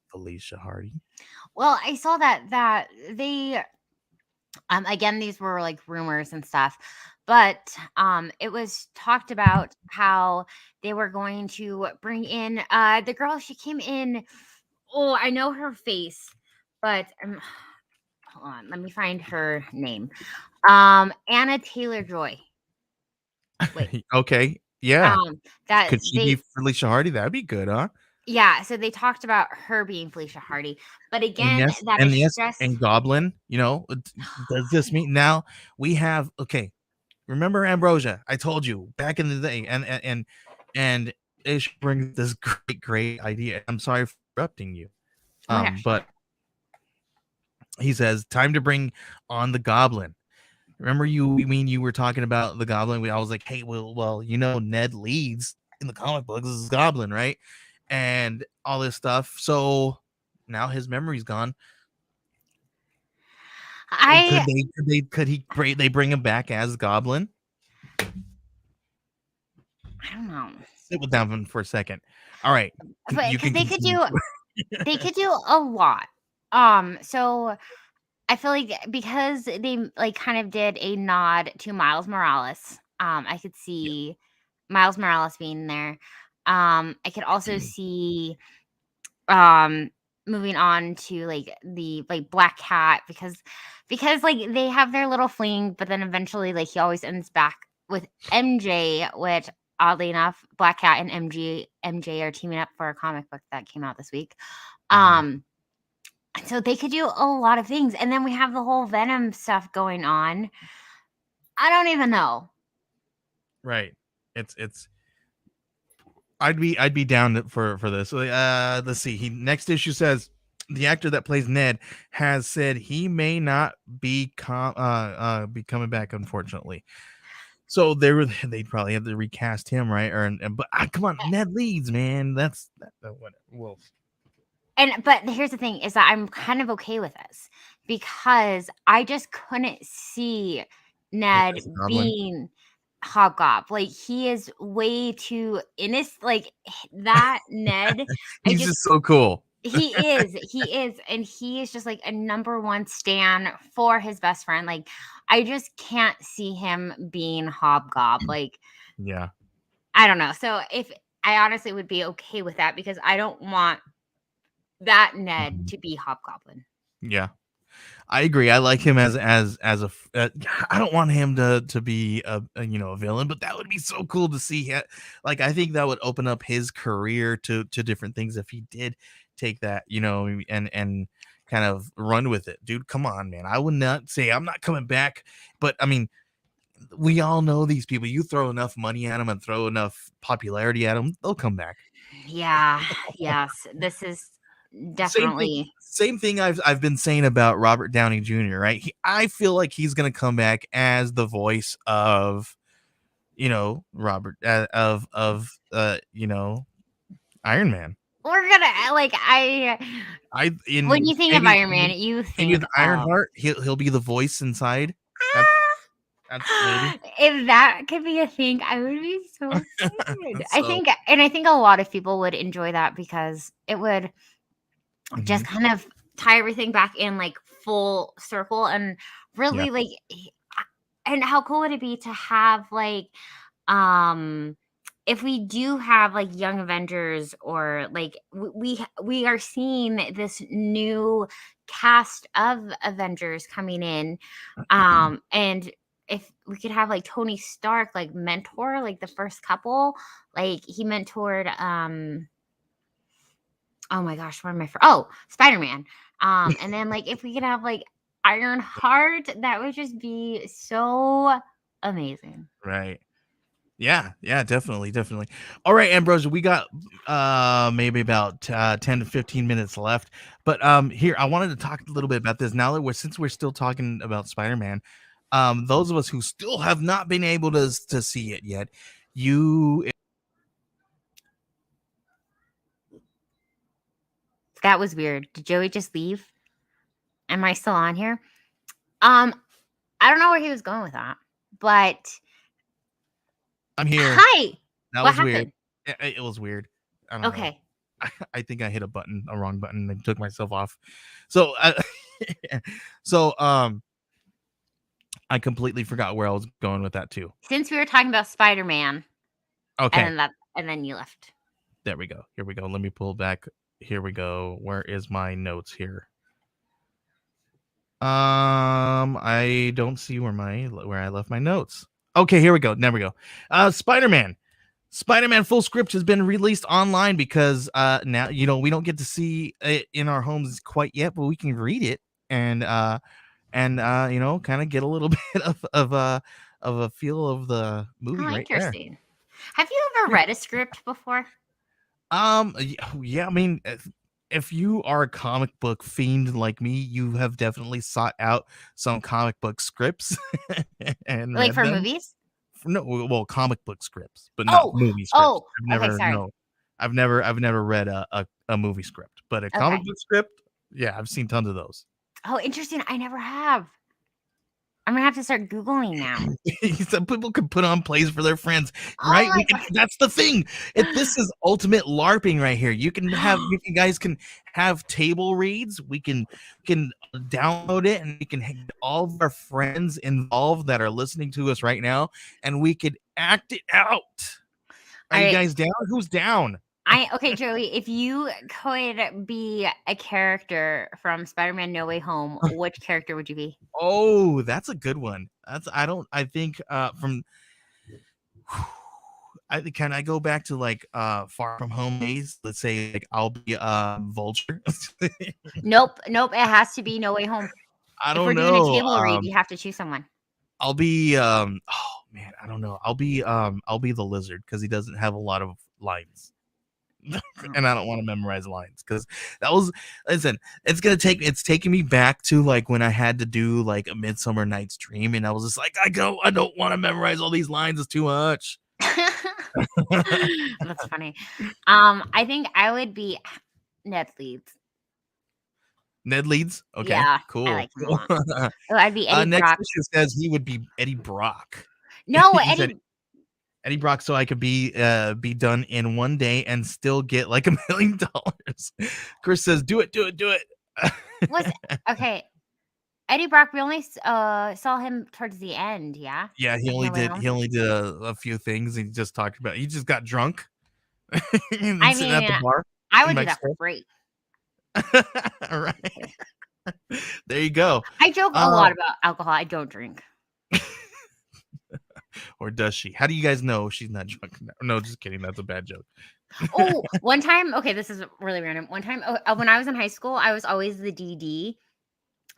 Well,
I saw that they, again, these were like rumors and stuff, But it was talked about how they were going to bring in the girl. She came in. Oh, I know her face, but hold on. Let me find her name. Anna Taylor-Joy. Wait.
Okay. Yeah.
That
Could she be Felicia Hardy? That'd be good, huh?
yeah. So they talked about her being Felicia Hardy, but
And
again,
yes,
that
and
is
yes,
just
and Goblin, does this mean now we have okay, remember Ambrosia? I told you back in the day, and Ish brings this great idea. I'm sorry for interrupting you.
oh my gosh.
But he says, time to bring on the Goblin. Remember you were talking about the Goblin? I was like, hey, well, Ned Leeds in the comic books is Goblin, right? And all this stuff. So now his memory's gone.
I
Could they bring him back as Goblin?
don't know.
Sit with that one for a second. All right,
But
you
because
can continue.
they could do a lot. So I feel like because they like kind of did a nod to Miles Morales. I could
Yeah.
see Miles Morales being there. I could also see moving on to like the like Black Cat because like they have their little fling, but then eventually like he always ends back with MJ, which oddly enough, Black Cat and MJ are teaming up for a comic book that came out this week.
Mhm.
So they could do a lot of things, and then we have the whole Venom stuff going on. I don't even know.
Right. It's I'd be down for this. Let's see. He next issue says the actor that plays Ned has said he may not be be coming back, unfortunately. So they'd probably have to recast him, right? But come on, Ned Leeds, man. That's whatever. Well,
But here's the thing is that I'm kind of okay with this because I just couldn't see Ned
it's Goblin.
being Hobgob. Like he is way too innocent. Like that Ned, I
He's
just
just so cool.
he is, and he is just like a number one stan for his best friend. Like I just can't see him being Hobgob. Like
Yeah.
I don't know. So if I honestly would be okay with that because I don't want that Ned
Mhm.
to be Hobgoblin.
Yeah. I agree. I like him as I don't want him to be a villain, but that would be so cool to see. Like I think that would open up his career to different things if he did take that, and kind of run with it. Dude, come on, man. I would not say I'm not coming back, but I mean, we all know these people. You throw enough money at them and throw enough popularity at them, they'll come back.
Yeah, yes. This is
Same thing.
definitely
Same thing I've been saying about Robert Downey Jr., right? I feel like he's gonna come back as the voice of, Robert Iron Man.
we're gonna like I
I
when
in
you think of
maybe
Iron Man, you
maybe
think
with
of
Ironheart, he'll be the voice inside. That's that's maybe.
if that could be a thing, I would be so excited.
So
I think a lot of people would enjoy that because it would just
mhm,
kind of tie everything back in like full circle and
yeah.
really like and how cool would it be to have like um if we do have like young Avengers or like we are seeing this new cast of Avengers coming in and if we could have like Tony Stark like mentor like the first couple like he mentored oh my gosh, what am I for? Oh, Spider-Man. And then like if we could have like Ironheart, that would just be so amazing.
Right. Yeah, definitely. All right, Ambrose, we got maybe about 10 to 15 minutes left. But here I wanted to talk a little bit about this now that since we're still talking about Spider-Man. Those of us who still have not been able to see it yet, you
That was weird. Did Joey just leave? Am I still on here? Um, I don't know where he was going with that, but
I'm here.
hi.
That
What
was weird.
happened?
It was weird. I don't know.
Okay.
I think I hit a wrong button and took myself off. So so I completely forgot where I was going with that too.
Since we were talking about Spider-Man,
Okay,
and then you left.
there we go. Here we go. Let me pull back. Here we go. Where is my notes here? I don't see where I left my notes. Okay, here we go. There we go. Spider-Man full script has been released online because now we don't get to see it in our homes quite yet, but we can read it and kind of get a little bit of a feel of the movie
Oh,
right there.
interesting. Have you ever read a script before?
Yeah, I mean, if you are a comic book fiend like me, you have definitely sought out some comic book scripts and
Like
read
for
them.
movies?
No, well, comic book scripts, but not movie scripts.
Oh, okay, sorry.
I've never read a movie script, but a comic book script, yeah, I've seen tons of those.
Oh, interesting. I never have. I'm gonna have to start Googling now.
Some people can put on plays for their friends, right? That's the thing. This is ultimate LARPing right here. You guys can have table reads. We can download it, and we can get all of our friends involved that are listening to us right now, and we could act it out. Are you guys down? Who's down?
Okay, Joey, if you could be a character from Spider-Man No Way Home, which character would you be?
Oh, that's a good one. Can I go back to like Far From Home days? Let's say like I'll be Vulture.
Nope. It has to be No Way Home.
I don't know.
If we're doing a table read, you have to choose someone.
I'll be oh man, I don't know. I'll be the Lizard because he doesn't have a lot of lines. And I don't want to memorize lines because it's taking me back to like when I had to do like A Midsummer Night's Dream, and I was just like, I don't want to memorize all these lines, it's too much.
That's funny. I think I would be Ned Leeds.
Okay,
yeah,
cool.
I like him a lot. I'd be Eddie
next
Brock.
issue says he would be Eddie Brock.
No,
Eddie Brock, so I could be done in one day and still get like $1 million. Chris says, do it.
Okay. Eddie Brock, we only saw him towards the end, yeah?
Yeah, he only did a few things. He just talked about, he just got drunk. And sitting at the bar.
I would do that for free.
All right. There you go.
I joke a lot about alcohol. I don't drink.
Or does she? How do you guys know she's not drunk? No, just kidding. That's a bad joke.
Oh, one time, okay, this is really random. One time, when I was in high school, I was always the DD.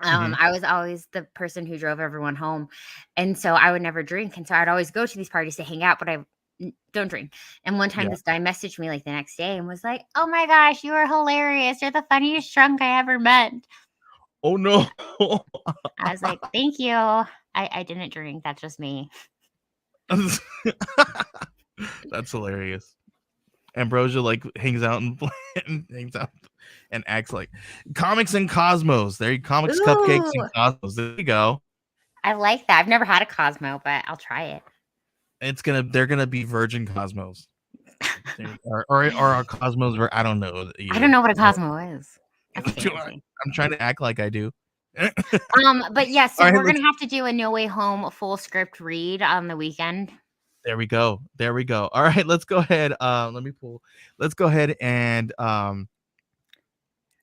I was always the person who drove everyone home. And so I would never drink. And so I'd always go to these parties to hang out, but I don't drink. And one time this guy messaged me like the next day and was like, oh my gosh, you are hilarious. You're the funniest drunk I ever met.
Oh no.
I was like, thank you. I didn't drink. That's just me.
That's hilarious. Ambrosia like hangs out and acts like comics and Cosmos. There you comics,
Ooh.
Cupcakes, and Cosmos. There you go.
I like that. I've never had a Cosmo, but I'll try it.
They're gonna be Virgin Cosmos. or a Cosmos where I don't know.
I don't know what a Cosmo is.
I'm trying to act like I do.
But yes, so we're gonna have to do a No Way Home full script read on the weekend.
There we go. All right, let's go ahead. Let's go ahead and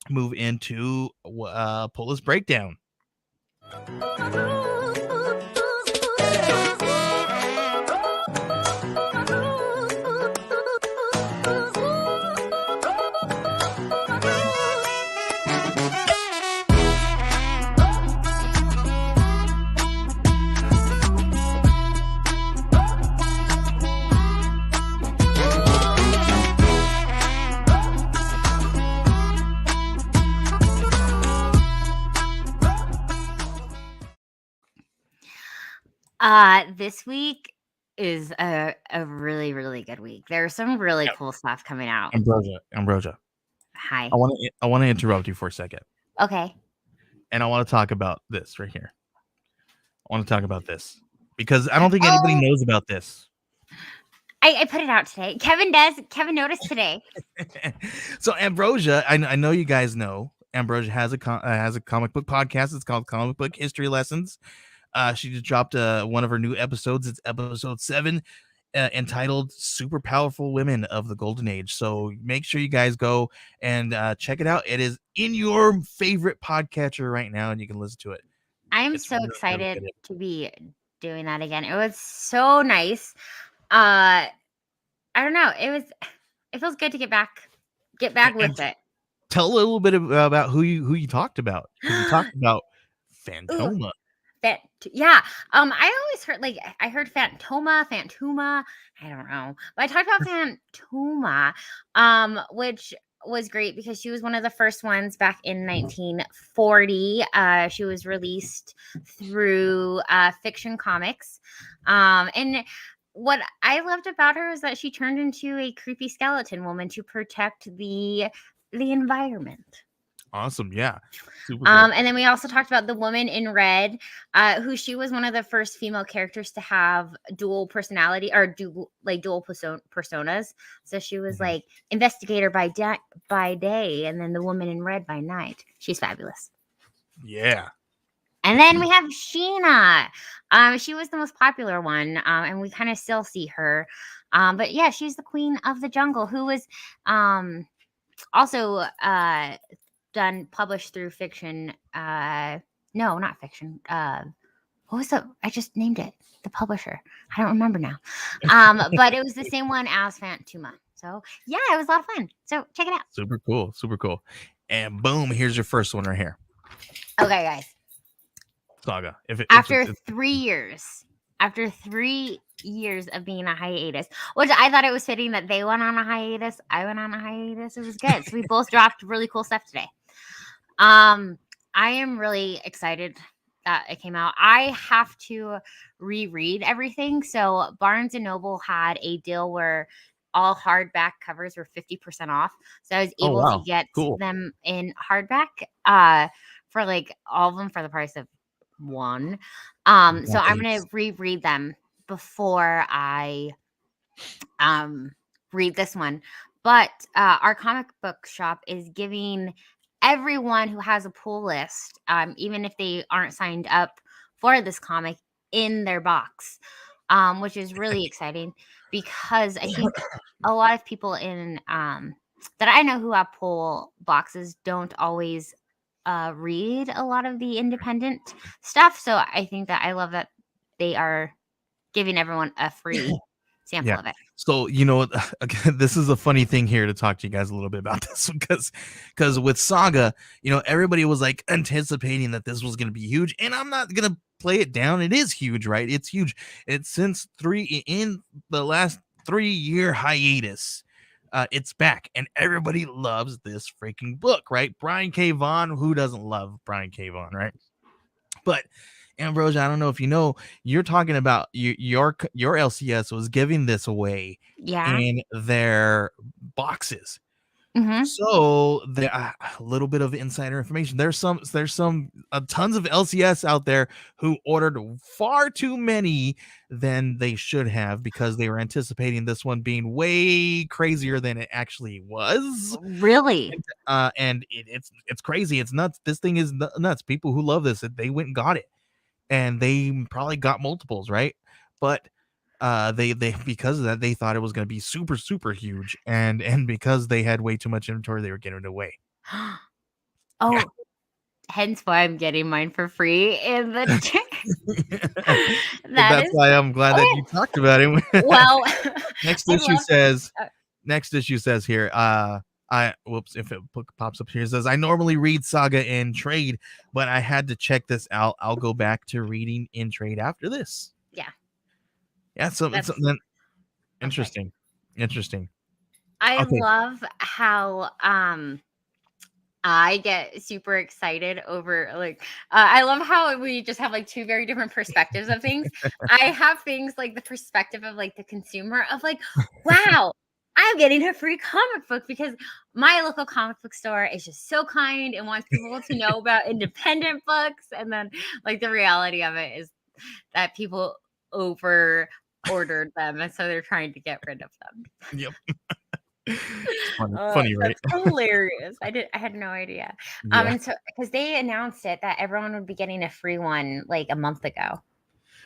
move into pull this breakdown.
This week is a really, really good week. There's some really cool stuff coming out.
Ambrosia.
Hi.
I want to interrupt you for a second.
Okay.
And I want to talk about this right here. I want to talk about this because I don't think anybody knows about this.
I put it out today. Kevin does. Kevin noticed today.
So Ambrosia, I know you guys know Ambrosia has a comic book podcast. It's called Comic Book History Lessons. She just dropped one of her new episodes. It's episode 7, entitled "Super Powerful Women of the Golden Age." So make sure you guys go and check it out. It is in your favorite podcatcher right now, and you can listen to it.
I'm
It's
so
really, really
excited
good.
to be doing that again. It was so nice. I don't know. It feels good to get back with it.
Tell a little bit about who you talked about, because you talked about
Ooh,
Fantuma.
yeah. I always heard I heard Fantuma. I don't know, but I talked about Fantuma, which was great because she was one of the first ones back in 1940. She was released through Fiction Comics, and what I loved about her is that she turned into a creepy skeleton woman to protect the environment.
Awesome, yeah, super cool.
And then we also talked about the woman in red, who she was one of the first female characters to have dual personality or dual personas. So she was like investigator by day, and then the woman in red by night. She's fabulous.
Yeah.
And then we have Sheena. She was the most popular one, and we kind of still see her. But yeah, she's the queen of the jungle, who was also published through Fiction. No, not Fiction. What was I just named it. The publisher. I don't remember now. But it was the same one as Fantuma. So yeah, it was a lot of fun. So check it out.
Super cool. Super cool. And boom, here's your first one right here.
Okay, guys.
Saga.
After 3 years of being a hiatus, which I thought it was fitting that they went on a hiatus, I went on a hiatus. It was good. So we both dropped really cool stuff today. I am really excited that it came out. I have to reread everything. So Barnes and Noble had a deal where all hardback covers were 50% off. So I was able to get them in hardback for like all of them for the price of one. So I'm gonna reread them before I read this one. But our comic book shop is giving everyone who has a pull list, even if they aren't signed up for this comic, in their box, which is really exciting because I think a lot of people in that I know who have pull boxes don't always read a lot of the independent stuff. So I think that I love that they are giving everyone a free sample of it.
So, again, this is a funny thing here to talk to you guys a little bit about this, because with Saga, everybody was like anticipating that this was going to be huge, and I'm not going to play it down. It is huge, right? It's huge. It's since in the last 3-year hiatus. It's back, and everybody loves this freaking book, right? Brian K. Vaughan, who doesn't love Brian K. Vaughan, right? But Ambrosia, I don't know if you know, you're talking about your LCS was giving this away in their boxes. So there a little bit of insider information. There's some tons of LCS out there who ordered far too many than they should have because they were anticipating this one being way crazier than it actually was.
Really?
And it's crazy. It's nuts. This thing is nuts. People who love this, they went and got it, and they probably got multiples, right? But they because of that, they thought it was going to be super huge, and because they had way too much inventory, they were getting it away.
Hence why I'm getting mine for free in the
that's why I'm glad that you talked about it.
Well,
next issue says here, if it pops up here, it says, I normally read Saga in trade, but I had to check this out. I'll go back to reading in trade after this. Yeah, so it's interesting.
I love how I get super excited over I love how we just have two very different perspectives of things. I have things like the perspective of the consumer of wow, I'm getting a free comic book because my local comic book store is just so kind and wants people to know about independent books. And then the reality of it is that people ordered them, and so they're trying to get rid of them.
Yep. It's funny, right?
That's hilarious. I had no idea.
Yeah.
And so because they announced it that everyone would be getting a free one like a month ago.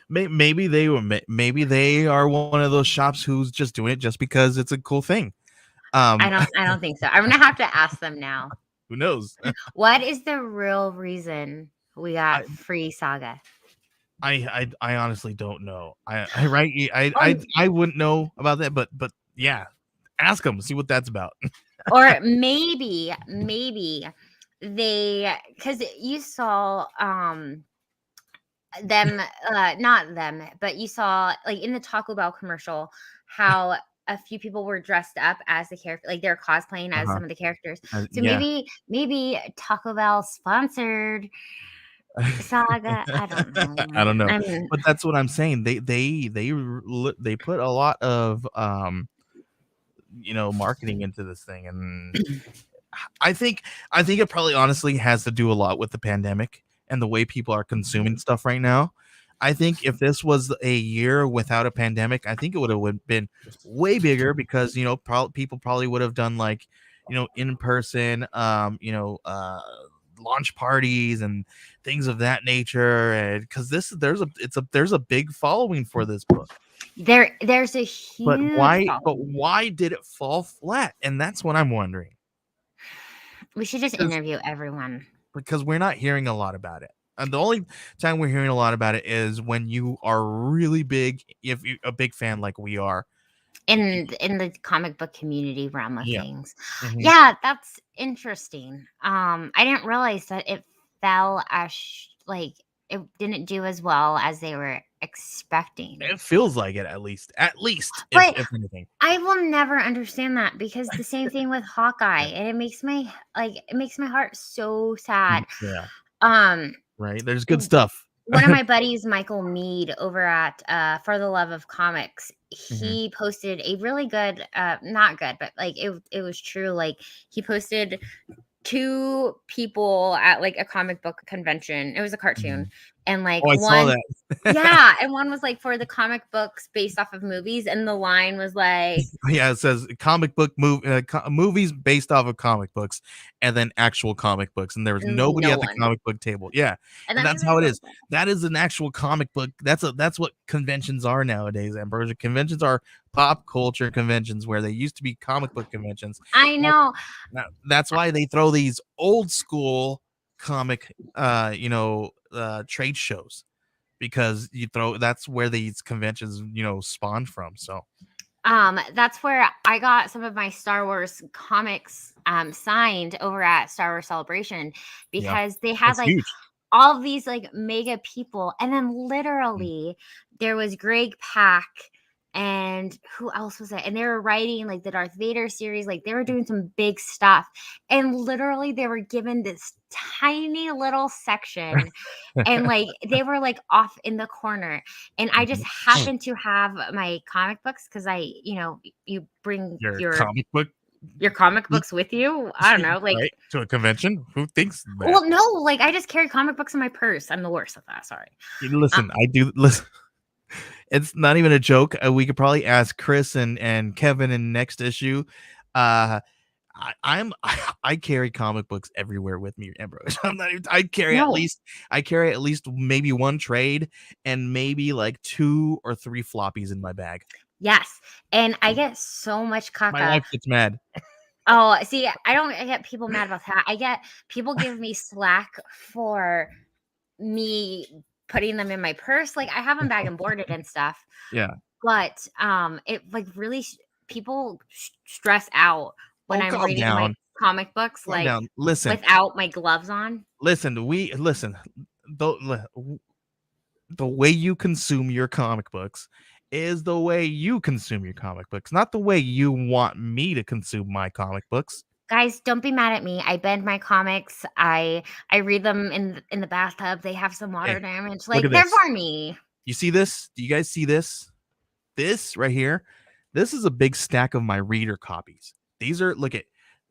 Maybe they were. Maybe they are one of those shops who's just doing it just because it's a cool thing.
I don't think so. I'm gonna have to ask them now.
Who knows?
What is the real reason we
I,
got free Saga?
I honestly don't know. I right.
Or
I wouldn't know about that, but yeah, ask them, see what that's about.
or maybe they because you saw them not them but you saw like in the Taco Bell commercial how a few people were dressed up as the character, like they're cosplaying as
Uh-huh.
some of the characters. So
Yeah.
maybe Taco Bell sponsored Saga. I don't know.
I don't know,
I mean,
but that's what I'm saying. They put a lot of marketing into this thing, and I think it probably honestly has to do a lot with the pandemic and the way people are consuming stuff right now. I think if this was a year without a pandemic, I think it would have been way bigger because people probably would have done like in person launch parties and things of that nature, and because there's a big following for this book.
there's a
But
huge following.
why did it fall flat? And that's what I'm wondering.
We should just interview everyone.
Because we're not hearing a lot about it. And the only time we're hearing a lot about it is when you are really big, if you're a big fan like we are.
In the comic book community realm of things.
Mhm.
Yeah, that's interesting. I didn't realize that it fell as like it didn't do as well as they were expecting.
It feels like it, at least
But
if anything.
I will never understand that because the same thing with Hawkeye, and it makes my heart so sad.
Yeah.
Um,
Right. There's good stuff.
One of my buddies, Michael Mead, over at For the Love of Comics, he posted a really good, not good, but like it was true. Like he posted 2 people at like a comic book convention. It was a cartoon. And like
I saw
one,
that.
yeah, and one was like for the comic books based off of movies, and the line was like,
Yeah, it says comic book movies based off of comic books, and then actual comic books, and there was nobody
no
at the
one.
comic book table. Yeah, and
then
that's how it is. That is an actual comic book. That's what conventions are nowadays. Ambrosia, conventions are pop culture conventions where they used to be comic book conventions.
I know.
That's why they throw these old school comic, trade shows, because that's where these conventions spawned from. So
that's where I got some of my Star Wars comics signed over at Star Wars Celebration, because they had like huge. All of these like mega people, and then literally there was Greg Pak and who else was it? And they were writing like the Darth Vader series, like they were doing some big stuff, and literally they were given this tiny little section and like they were like off in the corner, and I just happened to have my comic books because you bring your comic books with you. I don't know, like
right? To a convention. Who thinks that?
Well, no, like I just carry comic books in my purse. I'm the worst at that. Sorry.
Listen, I do listen. It's not even a joke. We could probably ask Chris and Kevin in next issue. I carry comic books everywhere with me, Ambrose. I carry at least maybe one trade and maybe like 2 or 3 floppies in my bag.
Yes, and I get so much caca.
My wife gets mad.
Oh, see, I get people mad about that. I get people give me slack for me putting them in my purse. Like I have them bag and boarded and stuff.
Yeah.
But it like really people stress out when I'm reading my comic books, like
listen,
without my gloves on.
Listen, the way you consume your comic books is the way you consume your comic books, not the way you want me to consume my comic books.
Guys, don't be mad at me. I bend my comics. I read them in the bathtub. They have some water damage. Like they're for me.
You see this? Do you guys see this? This right here. This is a big stack of my reader copies. These are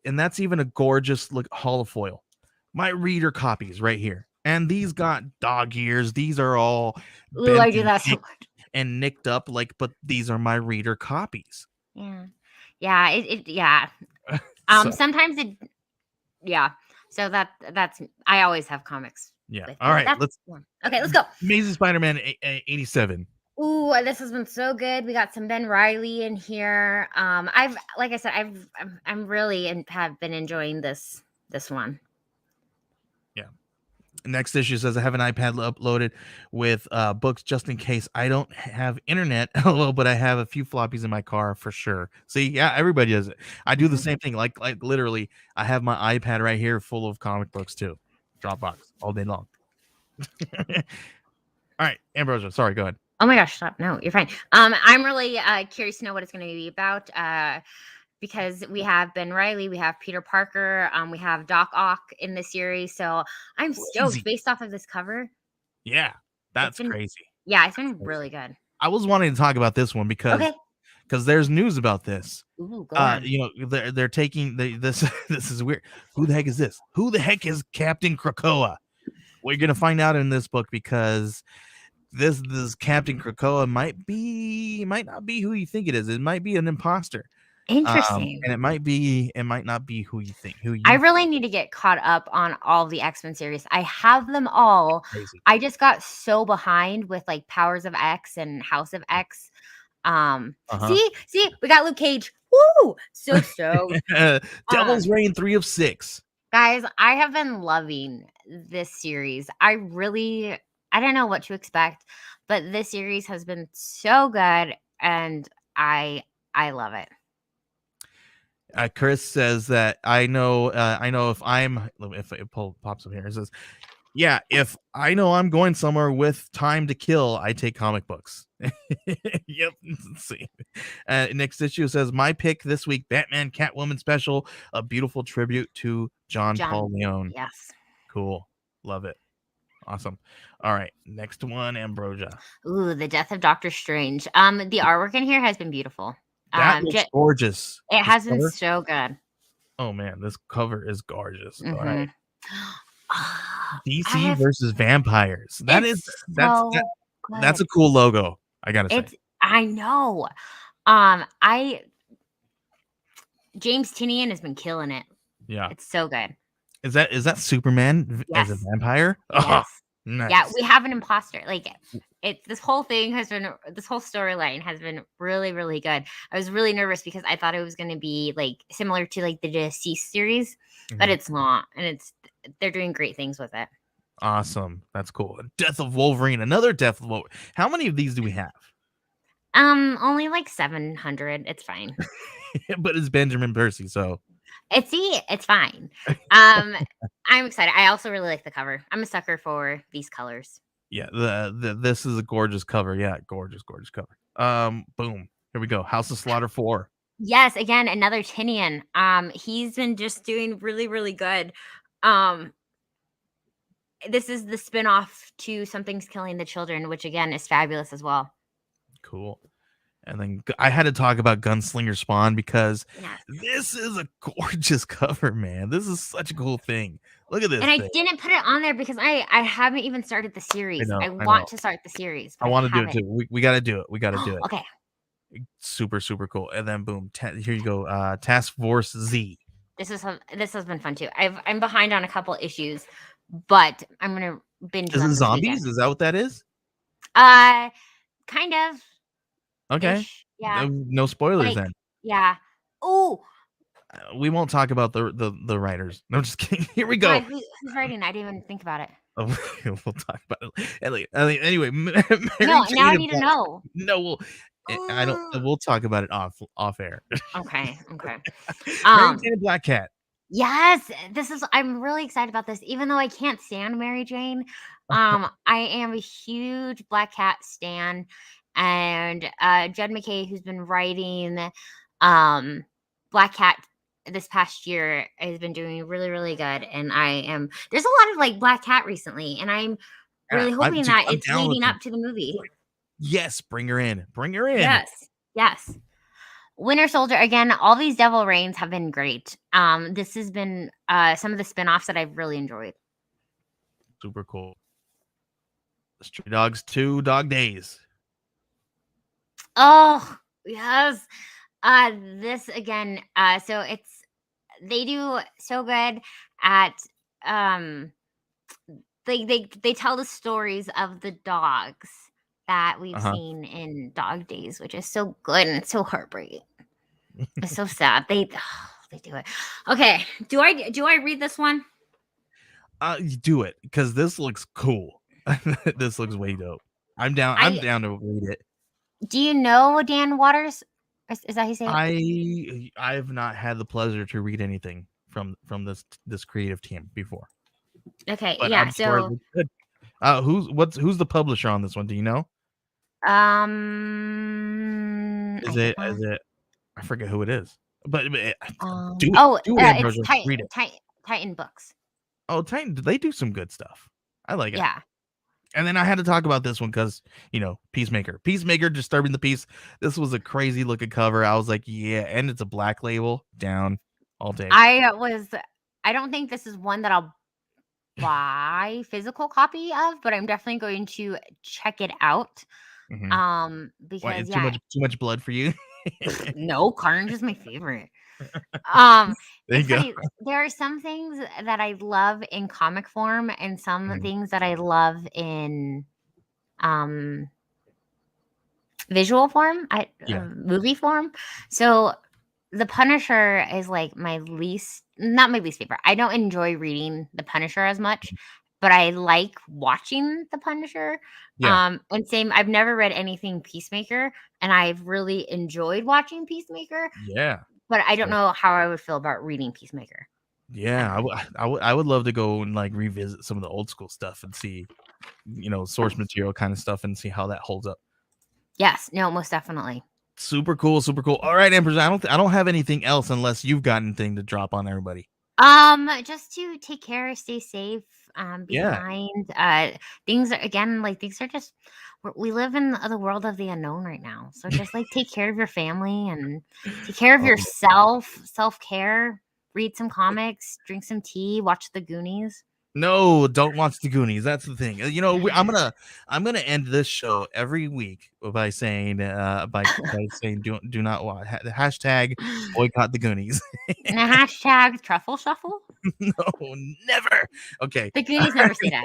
and that's even a gorgeous holofoil. My reader copies right here. And these got dog ears. These are all
Ooh, I do that so much.
And nicked up, but these are my reader copies.
Yeah. Yeah, yeah.
So,
Sometimes it, yeah. So that's I always have comics
yeah.
with
All
me.
right.
That's
Let's
one. Okay, let's go.
Amazing Spider-Man 87.
Ooh, this has been so good. We got some Ben Riley in here. I've like I said, I'm really and have been enjoying this one.
Yeah. Next issue says I have an iPad uploaded with books just in case I don't have internet. Hello, but I have a few floppies in my car for sure. See, yeah, everybody does it. I do the
Mhm.
same thing. Like literally, I have my iPad right here full of comic books too. Dropbox all day long. All right, Ambrosia. Sorry, go ahead.
Oh my gosh, stop. No, you're fine. I'm really curious to know what it's going to be about. Because we have Ben Riley, we have Peter Parker, we have Doc Ock in the series. So I'm stoked
Crazy.
based off of this cover.
Yeah,
It's
that's
been
crazy.
Yeah, it's been
Crazy.
really good.
I was wanting to talk about this one
Okay.
because there's news about this.
Ooh, go on.
They're taking this. This is weird. Who the heck is this? Who the heck is Captain Krakoa? Well, you're gonna find out in this book because this Captain Krakoa might not be who you think it is. It might be an imposter.
Interesting.
And it might not be who you think.
I really need to get caught up on all the X-Men series. I have them all.
Crazy.
I just got so behind with like Powers of X and House of X.
Uh-huh.
See, we got Luke Cage. Woo! So
Devil's Reign 3 of 6.
guys, I have been loving this series. I don't know what to expect, but this series has been so good and I love it.
Chris says that I know if it pops up here, it says, yeah, if I know I'm going somewhere with time to kill, I take comic books. Yep. Let's see. Next issue says my pick this week, Batman Catwoman special, a beautiful tribute to John Paul Leone.
Yes.
Cool. Love it. Awesome. All right. Next one, Ambrosia.
Ooh, the death of Doctor Strange. The artwork in here has been beautiful.
That looks gorgeous.
It
This
has been
cover?
so good.
Oh man, this cover is gorgeous. All
Mhm.
right.
I
DC
have
versus vampires.
It's so
That's a
good.
cool logo, I gotta say.
I know. I James Tinian has been killing it.
Yeah.
It's so good.
Is that Superman as a
Yes.
vampire? Oh,
Yes.
nice.
Yeah, we have an imposter. Like this whole storyline has been really, really good. I was really nervous because I thought it was going to be like similar to like the Deceased series, but
Mhm.
it's not, and they're doing great things with it.
Awesome. That's cool. Death of Wolverine. Another Death of Wolverine. How many of these do we have?
Only like 700. It's fine.
But it's Benjamin Percy, so
It's fine. I'm excited. I also really like the cover. I'm a sucker for these colors.
yeah, this is a gorgeous cover. Yeah, gorgeous cover. Boom. Here we go. House of Slaughter 4.
Yes, again, another Tinian. He's been just doing really, really good. This is the spinoff to Something's Killing the Children, which again is fabulous as well.
Cool. And then I had to talk about Gunslinger Spawn because
Yes.
this is a gorgeous cover, man. This is such a cool thing. Look at this
And I
thing.
didn't put it on there because I haven't even started the series.
I
I
know.
want to start the series.
I
But
want to do it
haven't.
too. We got to do it. We got to do it.
Okay.
Super, super cool. And then boom, here you go. Task Force Z.
This has been fun too. I'm behind on a couple issues, but I'm gonna binge.
Is
them
it
this
zombies?
weekend.
Is that what that is?
Kind of.
Okay.
Ish. Yeah.
No spoilers
Like,
then.
yeah. Oh,
We won't talk about the writers. No, I'm just kidding. Here we go.
who's writing? I didn't even think about it.
Oh, we'll talk about it. Anyway, Mary
No,
Jane
now I
and
need to
Black-
know.
No, I don't. We'll talk about it off air.
Okay.
Mary Jane and Black Cat.
Yes, I'm really excited about this, even though I can't stand Mary Jane. I am a huge Black Cat stan, and Judd McKay, who's been writing Black Cat this past year, has been doing really, really good. And there's a lot of like Black Cat recently, and I'm really hoping that it's leading up to the movie.
Yes, bring her in. Bring her in.
Yes. Winter Soldier, again, all these Devil Reigns have been great. This has been some of the spinoffs that I've really enjoyed.
Super cool. Stray Dogs 2 Dog Days.
Oh, yes. This again, so they do so good at um they tell the stories of the dogs that we've
Uh-huh.
seen in Dog Days, which is so good and it's so heartbreaking. It's so sad. They do it. Okay, do I read this one?
You do it because this looks cool. This looks way dope. I'm down. I'm
I
down to read it.
Do you know Dan Waters? Is that how you say it?
I have not had the pleasure to read anything from this creative team before,
Okay,
but
yeah.
I'm sure it
So,
looks good. Who's the publisher on this one? Do you know?
I
Is
don't
it
know.
is it? I forget who it is. But do it,
Oh,
do it,
it's
Ambrosia. Read it.
Titan Books.
Oh, Titan, they do some good stuff. I like it.
Yeah.
And then I had to talk about this one because, Peacemaker disturbing the peace. This was a crazy looking cover. I was like, yeah, and it's a black label. Down all day.
I don't think this is one that I'll buy physical copy of, but I'm definitely going to check it out.
Mhm. Why,
Because
it's
yeah,
too much blood for you?
no, Carnage is my favorite. Um,
There you
it's
go.
funny. There are some things that I love in comic form, and some
Mhm.
things that I love in um visual form,
Yeah.
movie form. So the Punisher is like not my least favorite. I don't enjoy reading the Punisher as much, but I like watching the Punisher.
Yeah.
And same, I've never read anything Peacemaker, and I've really enjoyed watching Peacemaker,
Yeah.
but I don't
So,
know how I would feel about reading Peacemaker. I
yeah,
don't know.
I would love to go and like revisit some of the old school stuff and see, source material kind of stuff and see how that holds up.
Yes, no, most definitely.
Super cool, super cool. All right, Empress. I don't have anything else unless you've got anything to drop on everybody.
Just to take care, stay safe, be
Yeah.
kind. Things are just we live in the world of the unknown right now. So just like take care of your family and take care of
Oh,
yourself, self-care, read some comics, drink some tea, watch the Goonies.
no, don't watch the Goonies. That's the thing. I'm gonna end this show every week by saying do not watch hashtag boycott the Goonies.
And a hashtag truffle shuffle.
No, never. Okay.
The Goonies never say die.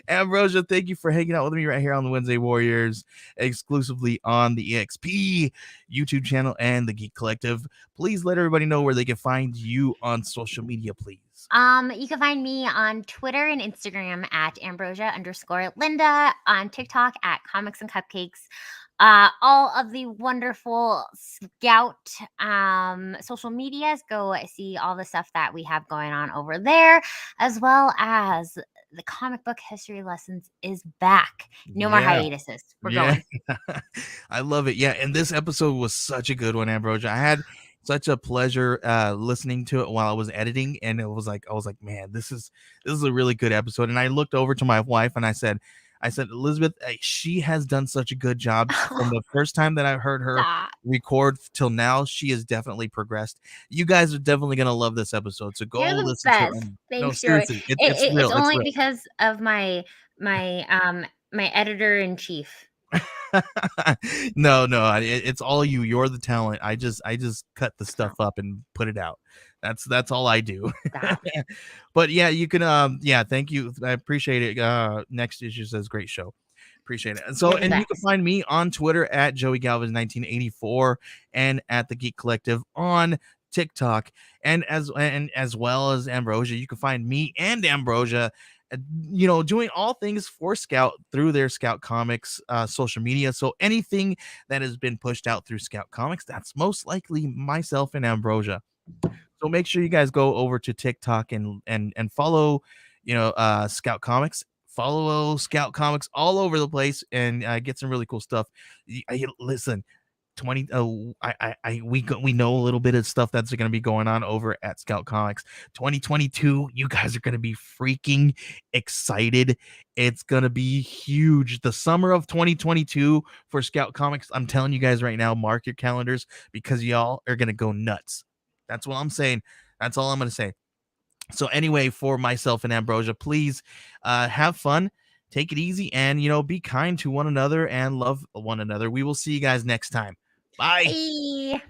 Ambrosia, thank you for hanging out with me right here on the Wednesday Warriors, exclusively on the EXP YouTube channel and the Geek Collective. Please let everybody know where they can find you on social media, please.
You can find me on Twitter and Instagram at Ambrosia_Linda, on TikTok at Comics and Cupcakes. All of the wonderful Scout social medias. Go see all the stuff that we have going on over there, as well as the comic book history lessons is back. No more
Yeah.
hiatuses. We're
Yeah.
going.
I love it. Yeah, and this episode was such a good one, Ambrosia. I had such a pleasure listening to it while I was editing, and I was like, man, this is a really good episode. And I looked over to my wife and I said, Elizabeth, she has done such a good job from the first time that I heard her
Stop.
record till now. She has definitely progressed. You guys are definitely gonna love this episode, so go
You're the
listen to it.
best.
No,
Thanks, Joey.
seriously, it's
It's
real. It's
only
real.
because of my editor in chief.
No, it's all you. You're the talent. I just cut the stuff up and put it out. That's all I do.
Stop.
But yeah, you can thank you. I appreciate it. Next issue says great show. Appreciate it. So,
You're the
and you can
best.
find me on Twitter at Joey Galvez 1984 and at the Geek Collective on TikTok, and as well as Ambrosia. You can find me and Ambrosia doing all things for Scout through their Scout Comics social media. So anything that has been pushed out through Scout Comics, that's most likely myself and Ambrosia. So make sure you guys go over to TikTok and follow, Scout Comics. Follow Scout Comics all over the place and get some really cool stuff. Listen, 20 we know a little bit of stuff that's going to be going on over at Scout Comics 2022. You guys are going to be freaking excited. It's going to be huge. The summer of 2022 for Scout Comics, I'm telling you guys right now, mark your calendars because y'all are going to go nuts. That's what I'm saying. That's all I'm going to say. So anyway, for myself and Ambrosia, please have fun, take it easy, and be kind to one another and love one another. We will see you guys next time. Bye.
Bye.